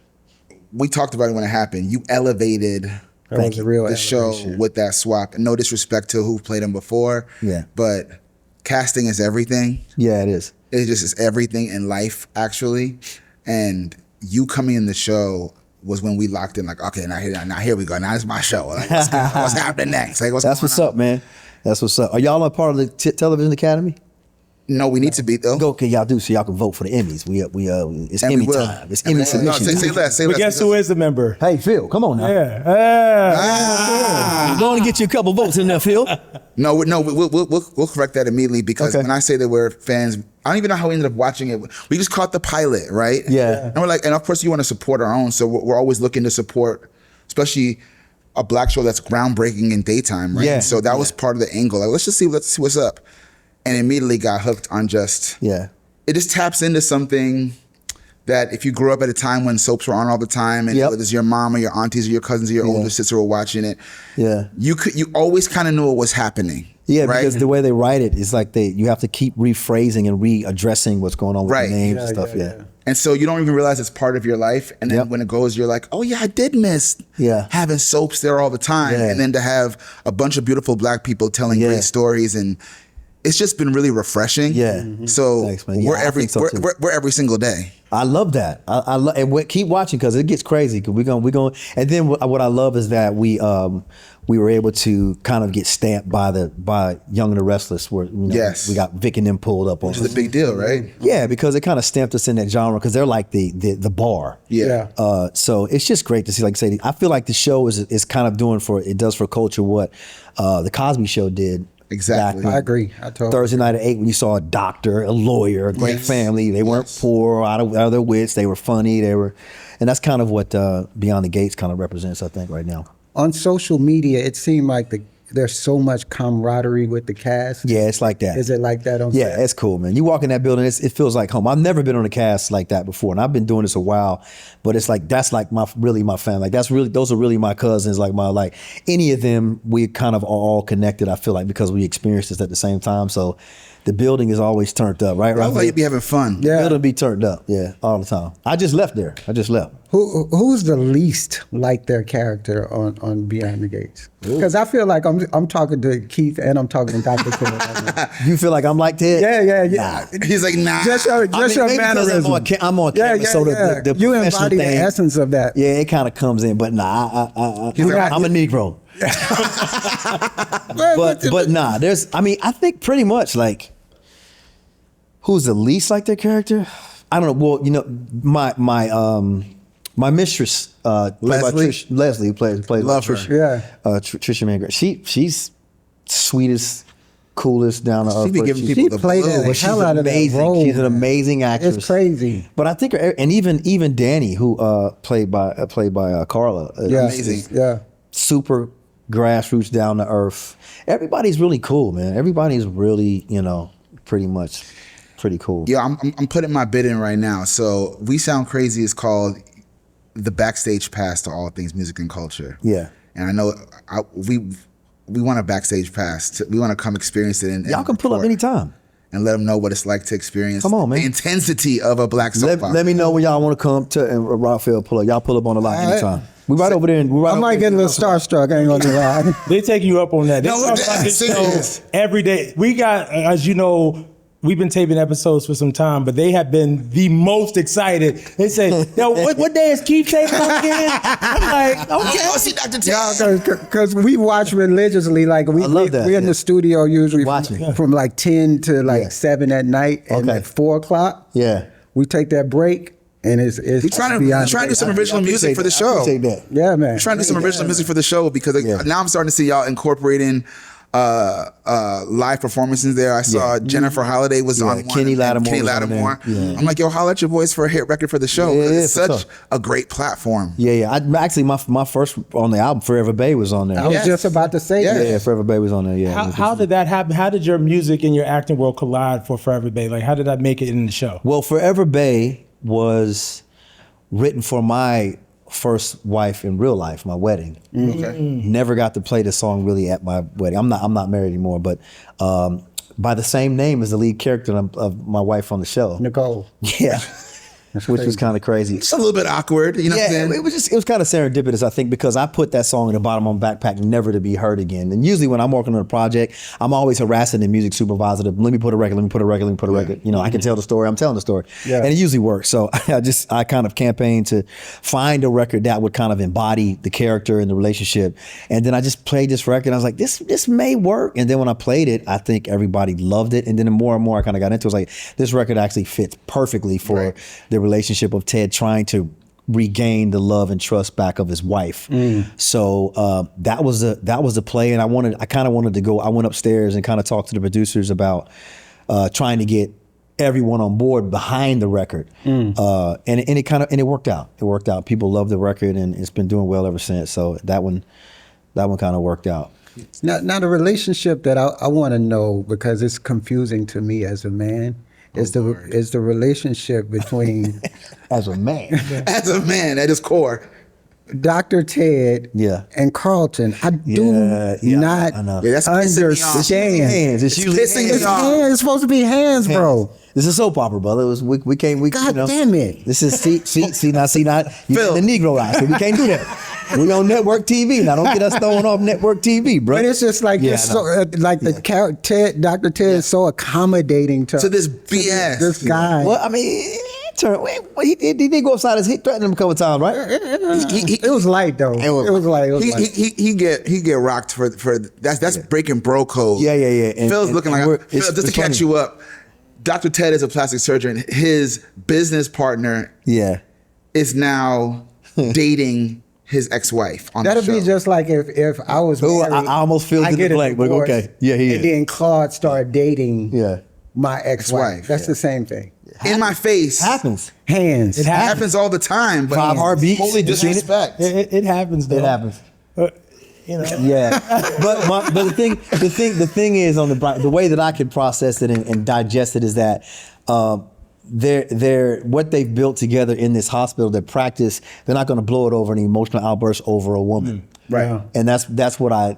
we talked about it when it happened. You elevated the show with that swap. No disrespect to who played him before. Yeah. But casting is everything. Yeah, it is. It just is everything in life, actually. And you coming in the show was when we locked in, like, okay, now here we go. Now it's my show. Like, what's happening next? Like, That's what's up, man. That's what's up. Are y'all a part of the Television Academy? No, we need to be though. Go, okay, y'all do so y'all can vote for the Emmys. It's Emmy time. It's Emmy submission. No, say less. But guess who is the member? Hey, Phil, come on now. Yeah. Go on and get you a couple votes in there, Phil. No, we'll correct that immediately because when I say that we're fans, I don't even know how we ended up watching it. We just caught the pilot, right? Yeah. And we're like, and of course you want to support our own, so we're always looking to support, especially a black show that's groundbreaking in daytime, right? Yeah. So that was part of the angle. Like, let's see what's up, and immediately got hooked on just. Yeah. It just taps into something that if you grew up at a time when soaps were on all the time, and whether it's your mom or your aunties or your cousins or your older sister were watching it, you always kind of knew what was happening. Yeah, right? Because the way they write it is like you have to keep rephrasing and readdressing what's going on with the names and stuff. Yeah. And so you don't even realize it's part of your life. And then when it goes, you're like, oh yeah, I did miss having soaps there all the time. Yeah. And then to have a bunch of beautiful black people telling great stories, and it's just been really refreshing. Yeah. So thanks, man. We're every single day. I love that. I love, and keep watching because it gets crazy. Cause we're going, and then what I love is that we were able to kind of get stamped by Young and the Restless. Where we got Vic and them pulled up on, which is a big deal, right? Yeah, because it kind of stamped us in that genre because they're like the bar. Yeah. So it's just great to see. Like I say, I feel like the show is kind of doing for culture what the Cosby Show did. Exactly. I agree. I totally Thursday night at 8 when you saw a doctor, a lawyer, a great family. They weren't poor, out of their wits. They were funny. And that's kind of what Beyond the Gates kind of represents, I think, right now. On social media, it seemed like there's so much camaraderie with the cast. Yeah, it's like that. Is it like that on set? Yeah, it's cool, man. You walk in that building, it feels like home. I've never been on a cast like that before, and I've been doing this a while. But it's like that's like really my family. Like those are really my cousins. Like any of them, we kind of are all connected. I feel like because we experienced this at the same time. So the building is always turned up, right? Right. You'd be having fun. Yeah, it'll be turned up. Yeah, all the time. I just left there. Who's the least like their character on Beyond the Gates? Because I feel like I'm talking to Keith and I'm talking to Dr. Phil right now. You feel like I'm like Ted? Yeah. Nah. He's like, nah. Just your mannerism. I'm on camera, so the you professional embody thing, the essence of that. Yeah, it kind of comes in, but nah, I'm a Negro. but nah, I think pretty much like who's the least like their character? I don't know. Well, my mistress, Leslie, who plays Love her. Trisha Mangre. She's sweetest, coolest, down to earth. She be giving people the played the hell out of that role. She's an amazing actress. It's crazy. But I think, and even Danny, who played by Carla, amazing. Yeah, super grassroots, down to earth. Everybody's really cool, man. Everybody's really, pretty cool. Yeah, I'm putting my bid in right now. So We Sound Crazy is called the backstage pass to all things music and culture. Yeah. And I know we want a backstage pass. We want to come experience it. Y'all can pull up anytime. And let them know what it's like to experience man. The intensity of a black soap opera. Let me know when y'all want to come to and Raphael pull up. Y'all pull up on the lot anytime. We right over there. I might get a little starstruck. I ain't gonna lie. They take you up on that. They No, talk about this show every day. We got, as you know, we've been taping episodes for some time, but they have been the most excited. They say, yo, what day is Keith taping on again? I'm like, okay. Go see Dr. Ted. Because we watch religiously. Like we're in the studio usually from like 10 to 7 at night, and at 4 o'clock, we take that break. And it's we're trying to do some original music for the show. Yeah, man. We're trying to do some original music for the show because now I'm starting to see y'all incorporating live performances there. I saw Jennifer Holiday was on one. Kenny Lattimore. I'm like, yo, holla at your voice for a hit record for the show. It's such a great platform. Actually, my first on the album, Forever Bay, was on there. I was just about to say that. Yeah, Forever Bay was on there. Yeah. How did that happen? How did your music and your acting world collide for Forever Bay? Like, how did that make it in the show? Well, Forever Bay was written for my first wife in real life, my wedding. Okay. Never got to play the song really at my wedding. I'm not married anymore, but by the same name as the lead character of my wife on the show. Nicole. Yeah. which was kind of crazy. It's a little bit awkward, you know what I'm saying? it was kind of serendipitous, I think, because I put that song in the bottom of my backpack, never to be heard again. And usually when I'm working on a project, I'm always harassing the music supervisor to let me put a record. You know, I can tell the story, I'm telling the story. Yeah. And it usually works. So I kind of campaigned to find a record that would kind of embody the character and the relationship. And then I just played this record and I was like, this may work. And then when I played it, I think everybody loved it. And then the more and more I kind of got into it, I was like, this record actually fits perfectly for the relationship of Ted trying to regain the love and trust back of his wife. So that was the play, and I kind of wanted to go. I went upstairs and kind of talked to the producers about trying to get everyone on board behind the record, and it worked out. It worked out. People love the record, and it's been doing well ever since. So that one kind of worked out. Now the relationship that I want to know, because it's confusing to me as a man, is the relationship between As a man, at his core. Dr. Ted and Carlton. I do not that's pissing me off. understand. It's usually pissing me off. It's supposed to be hands, bro. This is soap opera, brother. We can't. God damn it. This is see not. You Phil. the Negro eyes. So we can't do that. We on network TV now. Don't get us thrown off network TV, bro. But it's just like Dr. Ted is so accommodating to this BS. This guy. Well, I mean, he did go upside his head, threatened him a couple times, right? It was light though. It was light. He get rocked for that's breaking bro code. Yeah. And, Phil's looking like Phil, just to catch funny. you up. Dr. Ted is a plastic surgeon. His business partner is now dating his ex-wife on That'd the show. be just like if I was married. I almost filled in the blank, but okay. Yeah, he is. And then Claude started dating my ex-wife. Ex-wife. That's the same thing. In my face. Happens. Hands. It happens all the time. But 5 heartbeats. Holy disrespect. It happens though. It happens. You know. Yeah, but the thing is, on the way that I can process it and digest it is that they're what they've built together in this hospital. Their practice, they're not going to blow it over an emotional outburst over a woman, Right. And that's what I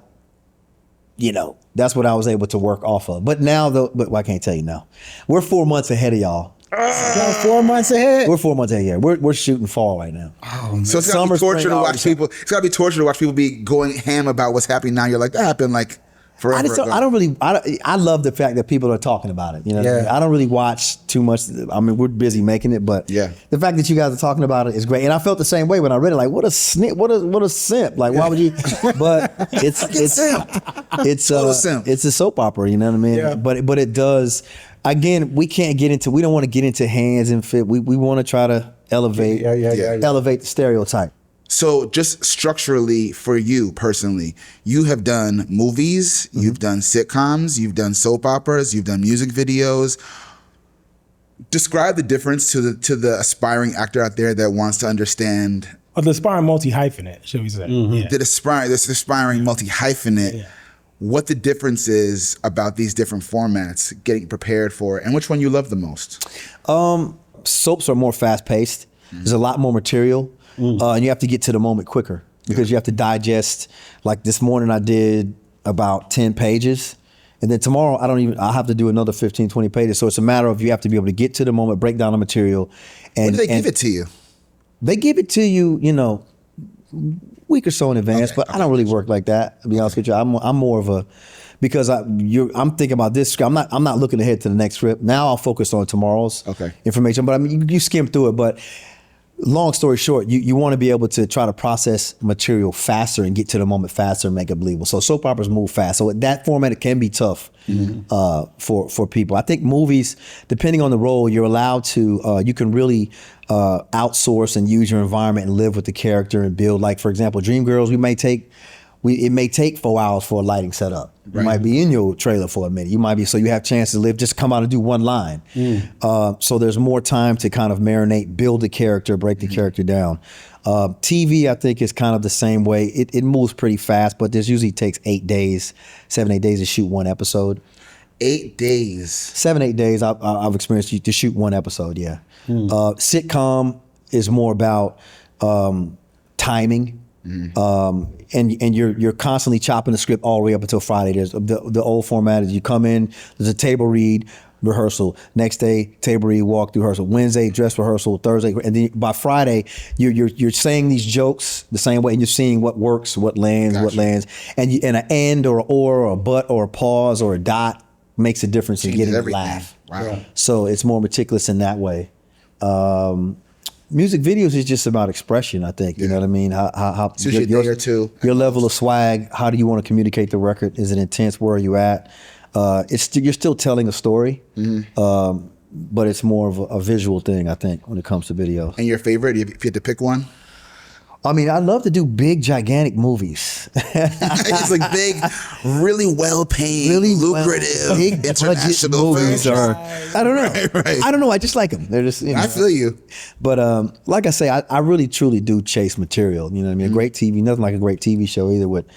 was able to work off of. But now but I can't tell you now. We're 4 months ahead of y'all. Y'all 4 months ahead? We're 4 months ahead. Yeah, we're shooting fall right now. Oh, man. So it's gotta be torture to watch people. It's gotta be torture to watch people be going ham about what's happening now. You're like, that happened like forever ago. I love the fact that people are talking about it. You know, what I mean? I don't really watch too much. I mean, we're busy making it, but the fact that you guys are talking about it is great. And I felt the same way when I read it. Like, what a snip! What a simp! Like, why would you? But it's a soap opera. You know what I mean? Yeah. But it does. Again, we don't want to get into hands and fit. We want to try to elevate the stereotype. So just structurally for you personally, you have done movies, you've done sitcoms, you've done soap operas, you've done music videos. Describe the difference to the aspiring actor out there that wants to understand. Or the aspiring multi-hyphenate, should we say. Yeah. This aspiring multi-hyphenate. What the difference is about these different formats, getting prepared for it, and which one you love the most? Soaps are more fast-paced. There's a lot more material, and you have to get to the moment quicker because you have to digest. Like this morning I did about 10 pages, and then tomorrow I'll have to do another 15, 20 pages. So it's a matter of you have to be able to get to the moment, break down the material. And when do they give it to you? They give it to you, week or so in advance, but I don't really work like that. To be honest with you, I'm more of a because I'm thinking about this script. I'm not looking ahead to the next script. Now I'll focus on tomorrow's information. But I mean, you skim through it. But long story short, you want to be able to try to process material faster and get to the moment faster and make it believable. So soap operas move fast. So that format, it can be tough for people. I think movies, depending on the role, you're allowed to, you can really outsource and use your environment and live with the character and build. Like, for example, Dreamgirls, it may take 4 hours for a lighting setup. You might be in your trailer for a minute. So you have chance to live, just come out and do one line. So there's more time to kind of marinate, build the character, break the character down. TV, I think, is kind of the same way. It moves pretty fast, but this usually takes 8 days, 7, 8 days to shoot one episode. 8 days. 7, 8 days I've experienced to shoot one episode, Sitcom is more about timing. And you're constantly chopping the script all the way up until Friday. There's the old format is you come in, there's a table read, rehearsal. Next day, table read, walk through rehearsal. Wednesday, dress rehearsal. Thursday, and then by Friday, you're saying these jokes the same way, and you're seeing what works, what lands, and and an and or a but or a pause or a dot makes a difference in getting a laugh. Wow. Yeah. So it's more meticulous in that way. Music videos is just about expression, I think. You know what I mean? How your level of swag, how do you want to communicate the record? Is it intense? Where are you at? You're still telling a story, but it's more of a visual thing, I think, when it comes to video. And your favorite, if you had to pick one? I mean, I love to do big, gigantic movies. It's like big, really well-paid, lucrative, big international movies. I don't know. Right. I don't know. I just like them. They're just. I feel you. But like I say, I really, truly do chase material. You know what I mean? A great TV, nothing like a great TV show either with,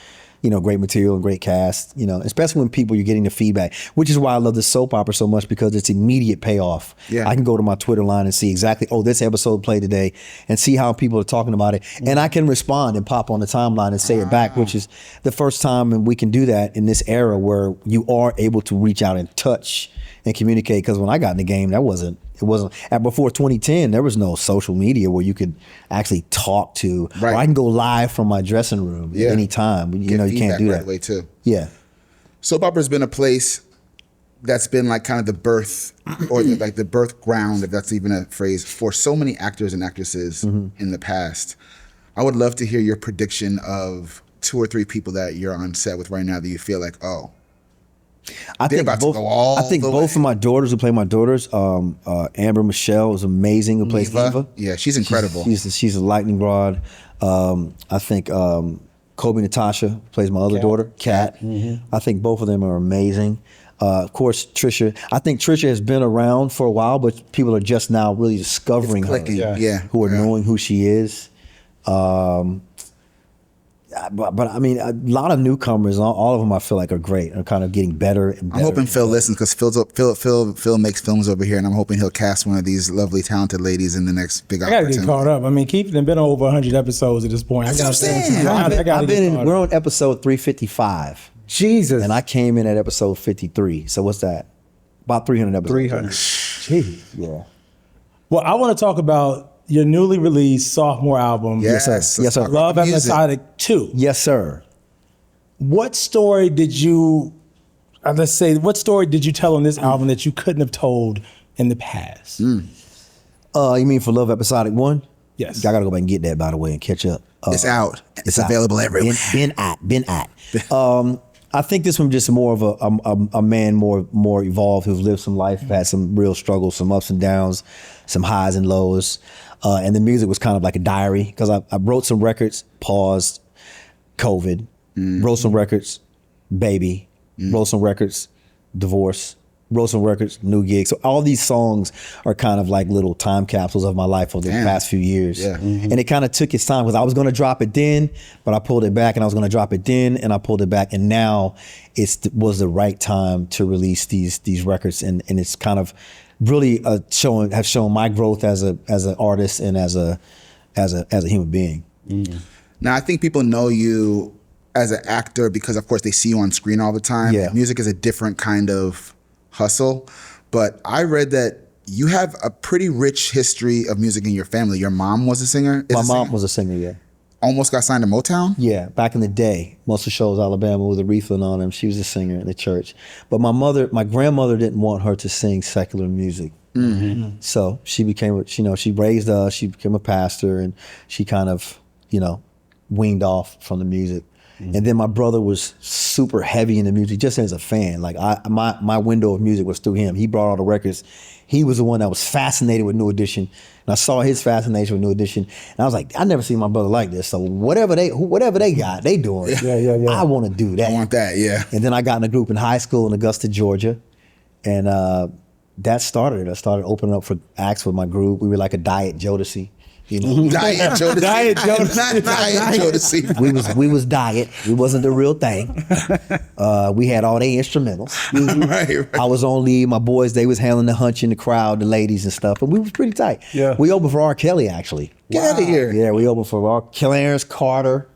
great material and great cast, especially when you're getting the feedback, which is why I love the soap opera so much, because it's immediate payoff. Yeah. I can go to my Twitter line and see exactly, this episode played today, and see how people are talking about it. And I can respond and pop on the timeline and say it back, which is the first time, and we can do that in this era where you are able to reach out and touch and communicate. Because when I got in the game, before 2010, there was no social media where you could actually talk to, or I can go live from my dressing room at any time. You can't do that. Right away too. Yeah. Soap opera's been a place that's been like kind of the birth, or like the birth ground, if that's even a phrase, for so many actors and actresses in the past. I would love to hear your prediction of 2 or 3 people that you're on set with right now that you feel like, I think both of my daughters who play my daughters, Amber Michelle is amazing, who plays Eva. Yeah, she's incredible. She's a lightning rod. I think Kobe Natasha plays my other daughter, Kat. I think both of them are amazing. Of course, Trisha. I think Trisha has been around for a while, but people are just now really discovering her. Who are knowing who she is. But I mean, a lot of newcomers, all of them I feel like are great, are kind of getting better and better. I'm hoping Phil listens, because Phil makes films over here, and I'm hoping he'll cast one of these lovely, talented ladies in the next big opportunity. I gotta get caught up. I mean, Keith has been on over 100 episodes at this point. That's what I'm saying. We're on episode 355. Jesus. And I came in at episode 53. So what's that? About 300 episodes. 300. Jeez. Yeah. Well, I want to talk about your newly released sophomore album. Yes, sir. Yes, sir. Love Episodic 2. Yes, sir. What story did you, what story did you tell on this album that you couldn't have told in the past? You mean for Love Episodic 1? Yes. I gotta go back and get that, by the way, and catch up. It's out. It's available everywhere. Been at. I think this one just more of a man more evolved, who's lived some life, had some real struggles, some ups and downs, some highs and lows. And the music was kind of like a diary, because I wrote some records, paused, COVID, wrote some records, baby, wrote some records, divorce, wrote some records, new gigs. So all these songs are kind of like little time capsules of my life over the past few years. Yeah. And it kind of took its time, because I was going to drop it then, but I pulled it back, and I was going to drop it then, and I pulled it back. And now was the right time to release these records. And it's kind of really have shown my growth as an artist and as a human being. Now, I think people know you as an actor because, of course, they see you on screen all the time. Yeah. Music is a different kind of hustle, but I read that you have a pretty rich history of music in your family. Your mom was a singer? My mom was a singer, yeah. Almost got signed to Motown? Yeah, back in the day, Muscle Shoals, Alabama, with Aretha on them. She was a singer in the church. But my grandmother didn't want her to sing secular music. So she became, she raised us, she became a pastor, and she kind of, weaned off from the music. And then my brother was super heavy into music, just as a fan. Like my window of music was through him. He brought all the records. He was the one that was fascinated with New Edition, and I saw his fascination with New Edition, and I was like, I never seen my brother like this. So whatever they got, they doing. Yeah. I want to do that. I want that. Yeah. And then I got in a group in high school in Augusta, Georgia, and that started it. I started opening up for acts with my group. We were like a Diet Jodeci. Diet Jodeci. Diet Jodeci. Not Diet Jodeci. We was diet. We wasn't the real thing. We had all the instrumentals. Right. I was on lead. My boys, they was handling the hunch in the crowd, the ladies and stuff, and we was pretty tight. Yeah. We opened for R. Kelly, actually. Get out of here. Yeah, we opened for Clarence Carter,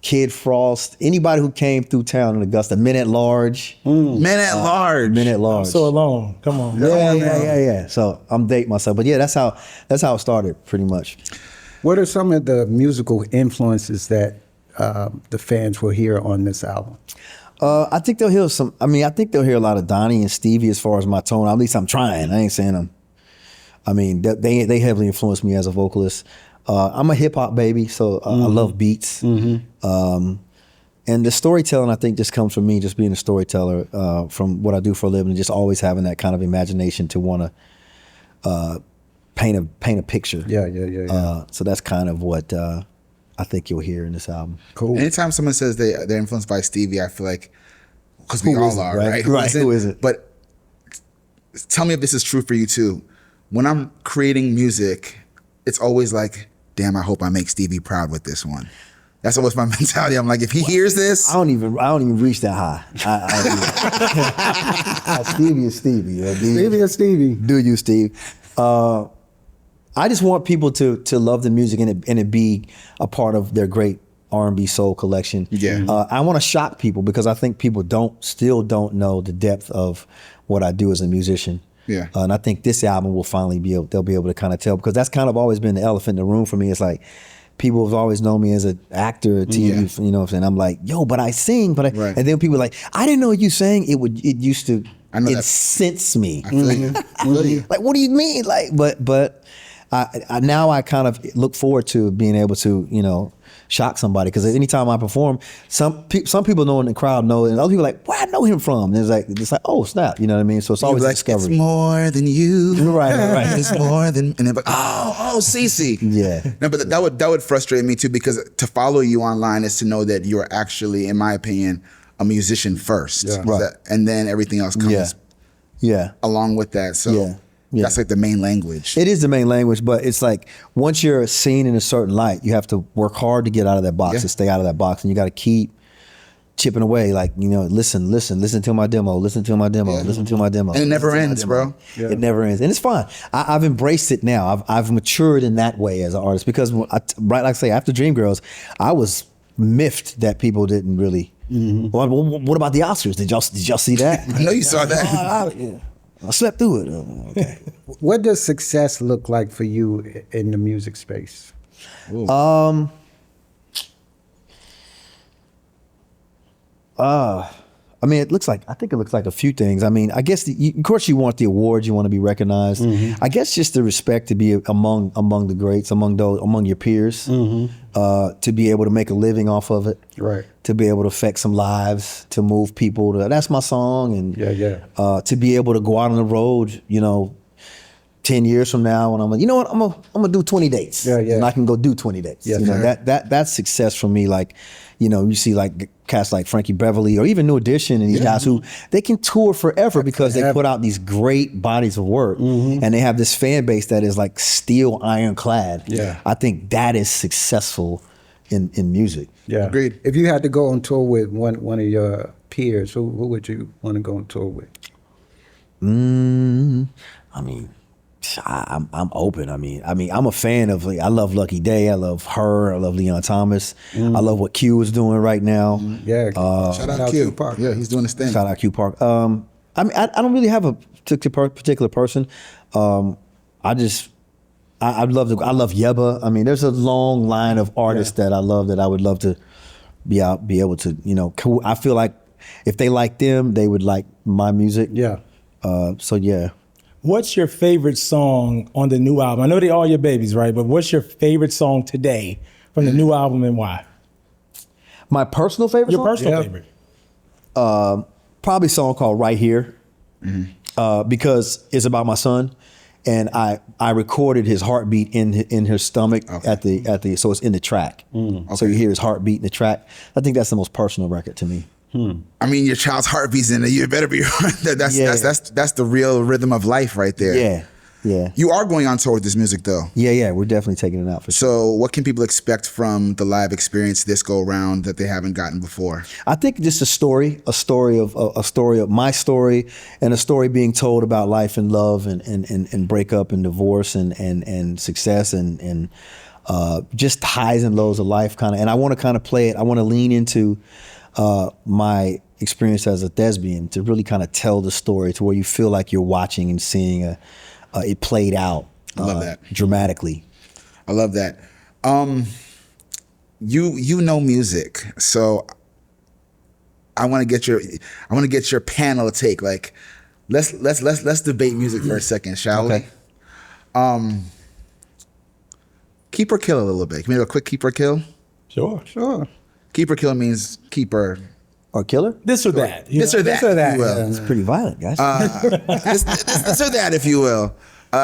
Kid Frost, anybody who came through town in Augusta, Men at Large. Men at Large. Men at Large. I'm so alone. Come on. Yeah. So I'm dating myself. But yeah, that's how it started pretty much. What are some of the musical influences that the fans will hear on this album? I think they'll hear some. I mean, I think they'll hear a lot of Donny and Stevie as far as my tone. At least I'm trying. I ain't saying I'm. I mean, they heavily influenced me as a vocalist. I'm a hip hop baby, so I love beats. And the storytelling, I think, just comes from me, just being a storyteller, from what I do for a living, and just always having that kind of imagination to want to paint a picture. Yeah. So that's kind of what I think you'll hear in this album. Cool. Anytime someone says they're influenced by Stevie, I feel like, because we all are, right? Who is it? But tell me if this is true for you too. When I'm creating music, it's always like, damn, I hope I make Stevie proud with this one. That's always my mentality. I'm like, if he hears this, I don't even reach that high. Stevie is Stevie. Stevie is Stevie. Do you, Steve? I just want people to love the music and it be a part of their great R&B soul collection. Yeah. I want to shock people because I think people still don't know the depth of what I do as a musician. Yeah. And I think this album will finally they'll be able to kind of tell, because that's kind of always been the elephant in the room for me. It's like, people have always known me as an actor, TV, you know what I'm saying? I'm like, yo, but I sing, right. And then people are like, I didn't know you sang. It used to incense me. I feel you. Like, what do you mean? Like, but I now I kind of look forward to being able to, shock somebody, because anytime I perform, some people know in the crowd know, and other people are like, where I know him from? And it's like, oh snap, you know what I mean? So it's always a discovery. It's more than you. Right. It's more than, and they're like, oh, Cece. Yeah. No, but that would frustrate me too, because to follow you online is to know that you're actually, in my opinion, a musician first. Yeah. Right. And then everything else comes along with that. So that's like the main language. It is the main language, but it's like, once you're seen in a certain light, you have to work hard to get out of that box, to stay out of that box, and you got to keep chipping away. Like, listen to my demo, listen to my demo. And it never ends, bro. Yeah. It never ends, and it's fine. I've embraced it now. I've matured in that way as an artist, because like I say, after Dreamgirls, I was miffed that people didn't really. Well, what about the Oscars? Did y'all see that? I know you saw that. I slept through it. Okay. What does success look like for you in the music space? I mean, I think it looks like a few things. I mean, I guess, of course you want the awards, you want to be recognized. I guess just the respect to be among the greats, among your peers, to be able to make a living off of it. Right. To be able to affect some lives, to move people to, that's my song. And to be able to go out on the road, 10 years from now, and I'm like, you know what, I'm gonna do 20 dates. And I can go do 20 dates. That's success for me. Like, you see like cats like Frankie Beverly or even New Edition and these guys who they can tour forever because they put out these great bodies of work, and they have this fan base that is like steel ironclad. I think that is successful in music. Agreed. If you had to go on tour with one of your peers, who would you want to go on tour with? I mean, I'm open. I mean, I'm a fan of. I love Lucky Day. I love her. I love Leon Thomas. I love what Q is doing right now. Shout out Q Park. Yeah, he's doing his thing. Shout out Q Park. I mean, I don't really have a particular person. I love Yebba. I mean, there's a long line of artists that I love that I would love to be able to. I feel like if they like them, they would like my music. So yeah. What's your favorite song on the new album? I know they all your babies, right? But what's your favorite song today from the new album, and why? My personal favorite song? Your personal favorite? Probably a song called Right Here, because it's about my son, and I recorded his heartbeat in her stomach at the so it's in the track. So you hear his heartbeat in the track. I think that's the most personal record to me. I mean, your child's heartbeat's in it. You better be. That's the real rhythm of life right there. Yeah. You are going on tour with this music though. Yeah. We're definitely taking it out for sure. So what can people expect from the live experience this go around that they haven't gotten before? I think just a story of my story, and a story being told about life and love and breakup and divorce and success and just highs and lows of life kind of. And I want to kind of play it. I want to lean into my experience as a thespian to really kind of tell the story to where you feel like you're watching and seeing it played out. I love that. Dramatically. I love that. You know music, so I want to get your panel take. Like, let's debate music for a second, shall we? Keep or kill a little bit. Can we do a quick keep or kill? Sure. Keep or kill means keeper Or killer? This or that. This or that, if you will. It's pretty violent, guys. This or that, if you will.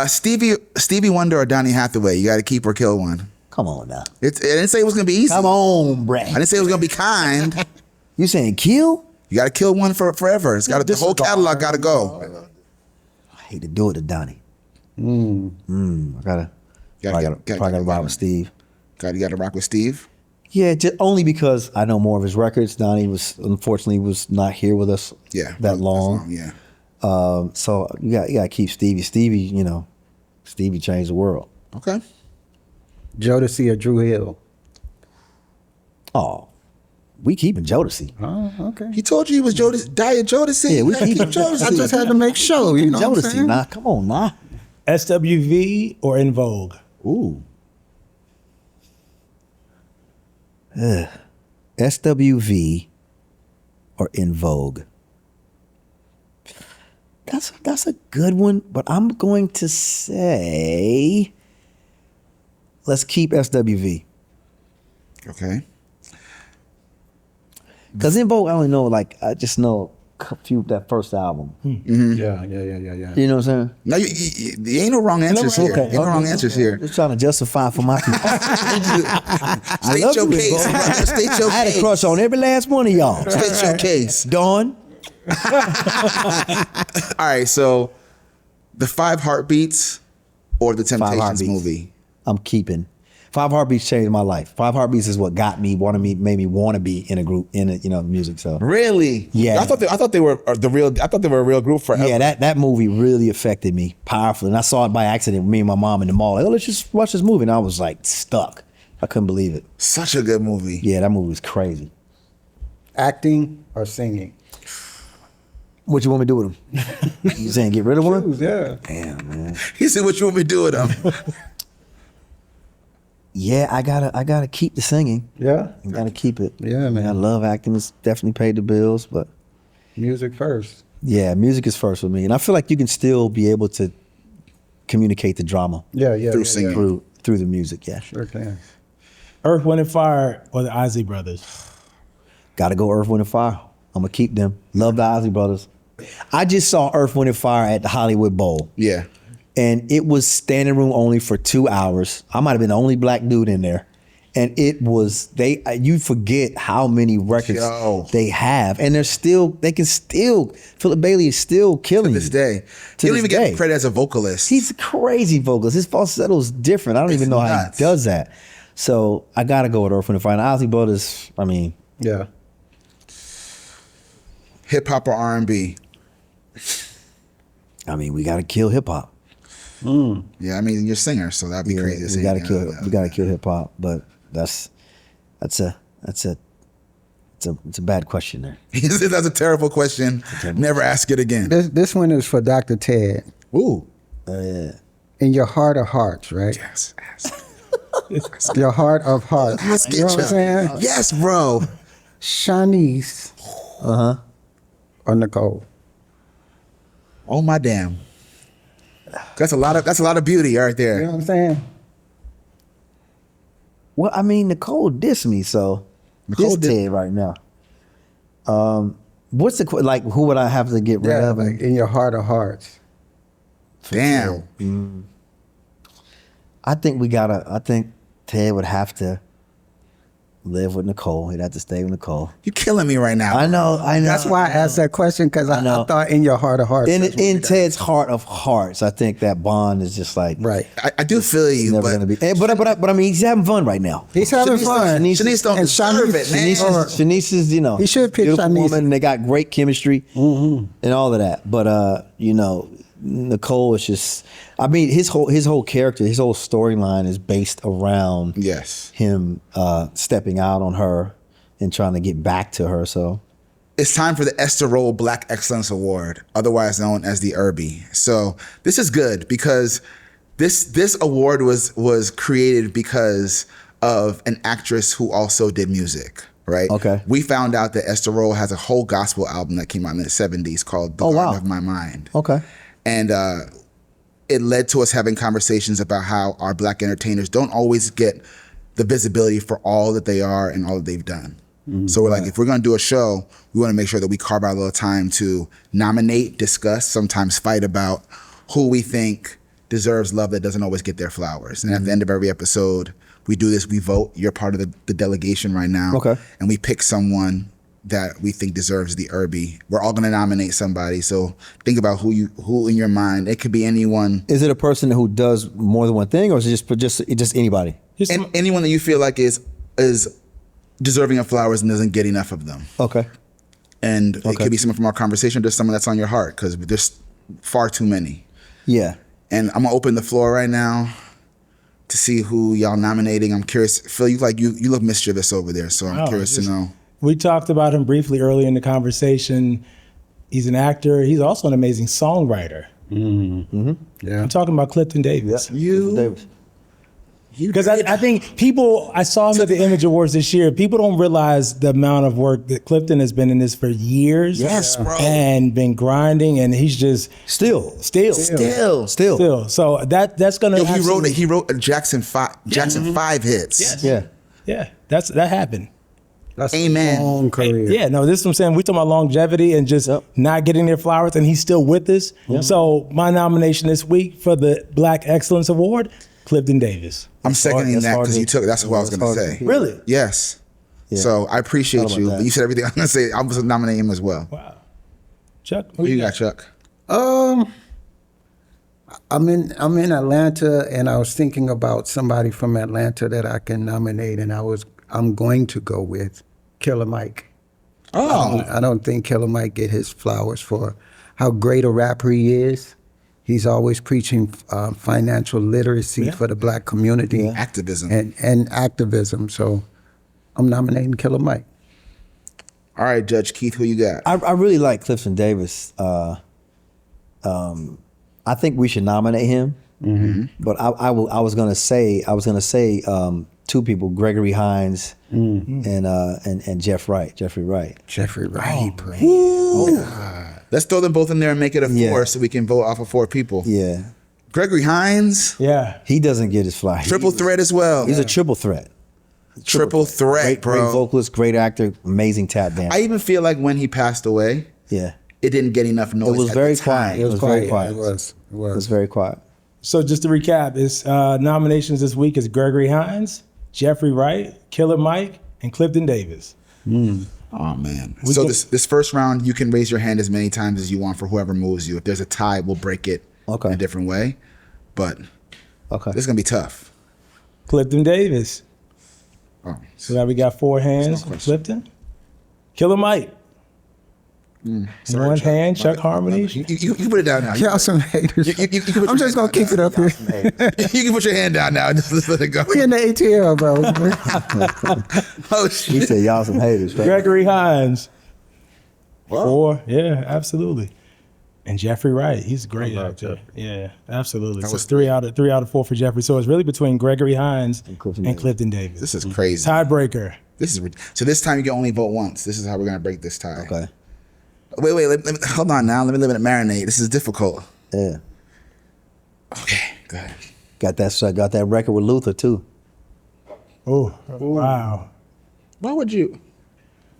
Stevie Wonder or Donny Hathaway? You got to keep or kill one. Come on now. It didn't say it was gonna be easy. Come on, Brad. I didn't say it was gonna be kind. You saying kill? You got to kill one for forever. It's got the whole catalog got to go. I hate to do it to Donny. I gotta ride with Steve. You got to rock with Steve. Yeah, just only because I know more of his records. Donny unfortunately was not here with us that long. Yeah. So you got to keep Stevie. Stevie changed the world. Okay. Jodeci or Drew Hill? Oh, we keeping Jodeci. Oh, okay. He told you he was Diet Jodeci. Yeah, we keep Jodeci. I just had to make sure, you know what I'm Jodeci, saying? nah, come on, nah. SWV or In Vogue? Ooh. SWV or In Vogue? That's a good one, but I'm going to say let's keep SWV. Okay. Because In Vogue, I just know a few that first album. Yeah. You know what I'm saying? No, you ain't no wrong answers here. Okay. Ain't no wrong answers here. Just trying to justify for my people. State love your you, case, bro. brother. State your I had a case. crush on every last one of y'all. State your case. Dawn. All right, so the 5 Heartbeats or the Temptations Heartbeats. movie? I'm keeping. 5 Heartbeats changed my life. 5 Heartbeats is what got me, made me want to be in a group, music. So Really? Yeah. I thought they were a real group forever. yeah, that movie really affected me powerfully, and I saw it by accident. Me and my mom in the mall. Like, let's just watch this movie, and I was like stuck. I couldn't believe it. Such a good movie. Yeah, that movie was crazy. Acting or singing? What you want me to do with him? You saying get rid of one? Yeah. Damn, man. He said, "What you want me to do with them?" Yeah, I gotta keep the singing. Yeah. I gotta keep it. Yeah, man. I love acting. It's definitely paid the bills, but Music first. yeah, music is first with me, and I feel like you can still be able to communicate the drama Yeah. Through singing. through the music. Yeah, Sure can. Earth, Wind, and Fire or the Isley Brothers? gotta go Earth, Wind, and Fire. I'm gonna keep them. Love the Isley Brothers. I just saw Earth, Wind, and Fire at the Hollywood Bowl. Yeah. And it was standing room only for 2 hours. I might have been the only black dude in there. And it was, you forget how many records Yo. they have. And Philip Bailey is still killing To this day. To You don't this even day. get credit as a vocalist. He's a crazy vocalist. His falsetto is different. I don't even know nuts. how he does that. So I got to go with Earth, Wind & Fire. And Ozzy Brothers, Yeah. Hip hop or R&B? we got to kill hip hop. Yeah, you're a singer, so that'd be crazy. to say We got to anything kill. like that. We got to kill hip hop. But it's a bad question there. He said that's a terrible question. Never ask it again. This one is for Dr. Ted. Ooh. In your heart of hearts, right? Yes. Your heart of hearts. Ask You know it, what I'm saying? Yes, bro. Shanice. Or Nicole. Oh my damn. That's a lot of beauty right there. You know what I'm saying? Well, Nicole dissed me, so Nicole this Ted right now. What's who would I have to get rid Yeah, of? like in your heart of hearts. Damn. I think Ted would have to live with Nicole. He'd have to stay with Nicole. You're killing me right now. I know. That's why I asked that question, because I know. thought in your heart of hearts. In Ted's heart of hearts, I think that bond is just like Right. I do feel you, never but gonna be. But he's having fun right now. He's having fun. Shanice don't And deserve it, man. Shanice is, He should pick beautiful Shanice. woman, and they got great chemistry and all of that. But Nicole is just. I mean, his whole character, his whole storyline is based around him stepping out on her and trying to get back to her. So it's time for the Esther Roll Black Excellence Award, otherwise known as the Irby. So this is good because this award was created because of an actress who also did music. Right. Okay. We found out that Esther Roll has a whole gospel album that came out in the 70s called The Garden of My Mind. Okay. And it led to us having conversations about how our Black entertainers don't always get the visibility for all that they are and all that they've done. So we're like, if we're going to do a show, we want to make sure that we carve out a little time to nominate, discuss, sometimes fight about who we think deserves love that doesn't always get their flowers. And at the end of every episode, we do this, we vote. You're part of the delegation right now. Okay. And we pick someone that we think deserves the Irby. We're all going to nominate somebody. So think about who in your mind. It could be anyone. Is it a person who does more than one thing, or is it just anybody? Anyone that you feel like is deserving of flowers and doesn't get enough of them. Okay. And it could be someone from our conversation, or just someone that's on your heart, because there's far too many. Yeah. And I'm gonna open the floor right now to see who y'all nominating. I'm curious. Phil, you look mischievous over there, so I'm curious to know. We talked about him briefly earlier in the conversation. He's an actor. He's also an amazing songwriter. Yeah. I'm talking about Clifton Davis. Clifton Davis. Because I think I saw him at the Image Awards this year. People don't realize the amount of work that Clifton has been in this for years. Yes, bro. And been grinding, and he's just still. So that's gonna. He wrote Jackson 5 hits. Yes. Yeah. That happened. That's Amen. a long career. Yeah, no, this is what I'm saying. We're talking about longevity and just not getting their flowers, and he's still with us. So my nomination this week for the Black Excellence Award, Clifton Davis. I'm seconding that because you took it. That's what I was going to say. Really? Yes. Yeah. So I appreciate you. But you said everything I was going to say. I was nominating him as well. Wow. Chuck? Who you got, Chuck? I'm in Atlanta, and I was thinking about somebody from Atlanta that I can nominate, and I'm going to go with Killer Mike. Oh. I don't think Killer Mike get his flowers for how great a rapper he is. He's always preaching financial literacy for the Black community. Activism. And activism. So I'm nominating Killer Mike. All right, Judge Keith, who you got? I really like Clifton Davis. I think we should nominate him. But I was gonna say two people: Gregory Hines and Jeffrey Wright. Jeffrey Wright. Let's throw them both in there and make it a 4 so we can vote off of 4 people. Yeah. Gregory Hines. Yeah. He doesn't get his fly. Triple threat as well. He's a triple threat. Triple threat, bro. Great vocalist, great actor, amazing tap dancer. I even feel like when he passed away, it didn't get enough noise. It was very quiet. It was very quiet. It was very quiet. So just to recap, his nominations this week is Gregory Hines, Jeffrey Wright, Killer Mike, and Clifton Davis. Oh, man. So this first round, you can raise your hand as many times as you want for whoever moves you. If there's a tie, we'll break it in a different way. But this is going to be tough. Clifton Davis. Oh. So now we got 4 hands for Clifton. Killer Mike. Sorry, One Chuck. hand, Chuck Harmony. You can put it down now. Y'all some haters. I'm just going to keep it up here. You can put your hand down now. Just let it go. We in the ATL, bro. Oh, He shit. said y'all some haters. Right? Gregory Hines. 4. Yeah, absolutely. And Jeffrey Wright. He's a great actor. Yeah, absolutely. So it's 3 out of 4 for Jeffrey. So it's really between Gregory Hines and Clifton Davis. This is crazy. Tiebreaker. So this time you can only vote once. This is how we're going to break this tie. Okay. Wait, let me hold on now. Let me marinate. This is difficult. Yeah. Okay, go ahead. Got that record with Luther too. Oh, wow. Why would you?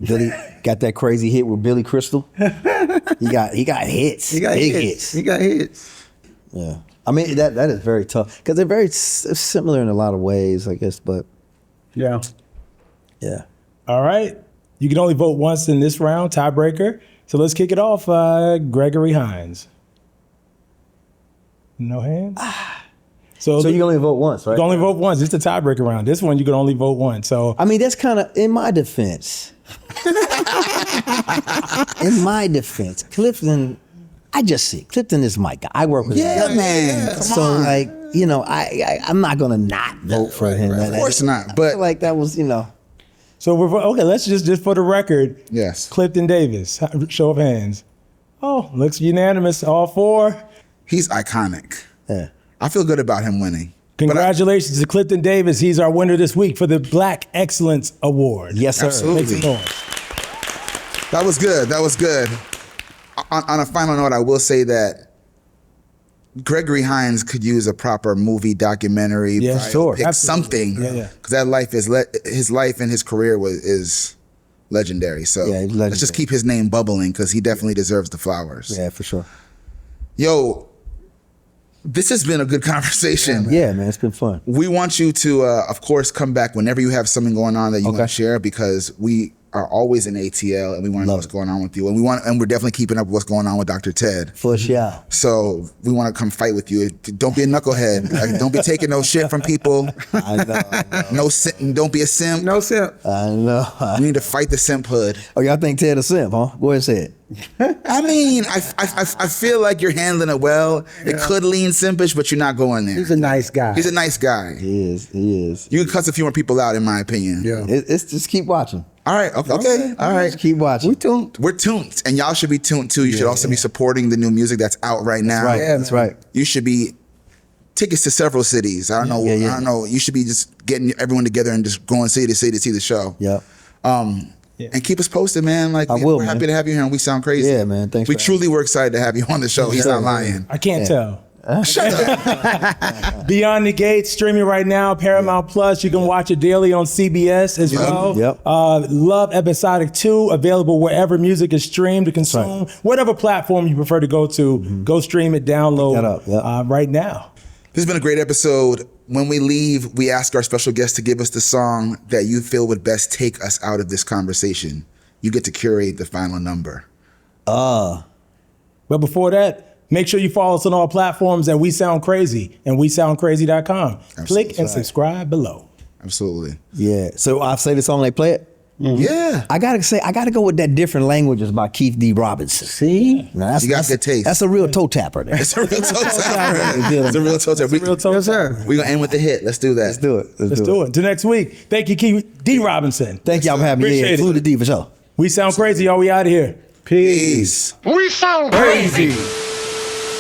Billy got that crazy hit with Billy Crystal. He got hits. Big hits. He got hits. Yeah. I mean that is very tough because they're very similar in a lot of ways, I guess. But Yeah. yeah. All right. You can only vote once in this round, tiebreaker. So let's kick it off. Gregory Hines. No hands? So you can only vote once, right? You can only vote once. It's the tiebreaker round. This one, you can only vote once. So I mean, that's kind of in my defense. In my defense, Clifton I just see Clifton is my guy. I work with him. Yeah, man. Come So on. like, you know, I'm not gonna not vote for him. Of course not. I But feel like that was, you know. So okay, let's just for the record. yes, Clifton Davis, show of hands. Oh, looks unanimous, all 4. he's iconic. Yeah. I feel good about him winning. Congratulations to Clifton Davis. He's our winner this week for the Black Excellence Award. Yes, sir. Absolutely. Make some noise. That was good. That was good. On a final note, I will say that Gregory Hines could use a proper movie documentary. Yeah, sure. Pick something. Yeah. Because that life his life and his career is legendary. So Yeah, he's let's legendary. just keep his name bubbling because he definitely deserves the flowers. Yeah, for sure. Yo, this has been a good conversation. Yeah, man, it's been fun. We want you to, of course, come back whenever you have something going on that you want Okay. to share because we are always in ATL and we want to know what's going on with you. And we're definitely keeping up with what's going on with Dr. Ted. For sure. So we want to come fight with you. Don't be a knucklehead. Like, don't be taking no shit from people. I know. Don't be a simp. No simp. I know. You need to fight the simp hood. Oh, y'all think Ted a simp, huh? Go ahead and say it. I mean, I feel like you're handling it well. It could lean simpish, but you're not going there. He's a nice guy. He's a nice guy. He is. You can cuss a few more people out, in my opinion. Yeah. It's just keep watching. All right. Okay. All right. Just keep watching. We tuned. We're tuned, and y'all should be tuned too. You should also be supporting the new music that's out right now. Right. Yeah, That's man. right. You should be tickets to several cities. I don't know. Yeah. I don't know. You should be just getting everyone together and just going city to city to see the show. Yep. And keep us posted, man. Like I will, we're man. happy to have you here, and we sound crazy. Yeah, man. Thanks We for truly were excited to have you on the show. He's not lying. I can't tell. Shut up. Beyond the Gates, streaming right now, Paramount Plus. You can watch it daily on CBS as well. Yep. Love Episodic 2, available wherever music is streamed to consume. Whatever platform you prefer to go to, go stream it, download Pick that up, right now. This has been a great episode. When we leave, we ask our special guest to give us the song that you feel would best take us out of this conversation. You get to curate the final number. But before that, make sure you follow us on all platforms at We Sound Crazy and WeSoundCrazy.com. Click and subscribe below. Absolutely. Yeah. So I say the song, they play it. Yeah. I gotta go with that Different Languages by Keith D. Robinson. See? Now, You got good taste. That's a real toe tapper there. It's a real toe tapper. It's a real toe tapper. Real talk. Yes, sir. We're going to end with the hit. Let's do that. Let's do it. Let's do it. Till next week. Thank you, Keith D. Robinson. Thank y'all for having me. Appreciate Yeah, it. Flew the D for sure. We Sound Crazy, y'all. We out of here. Peace. We sound crazy.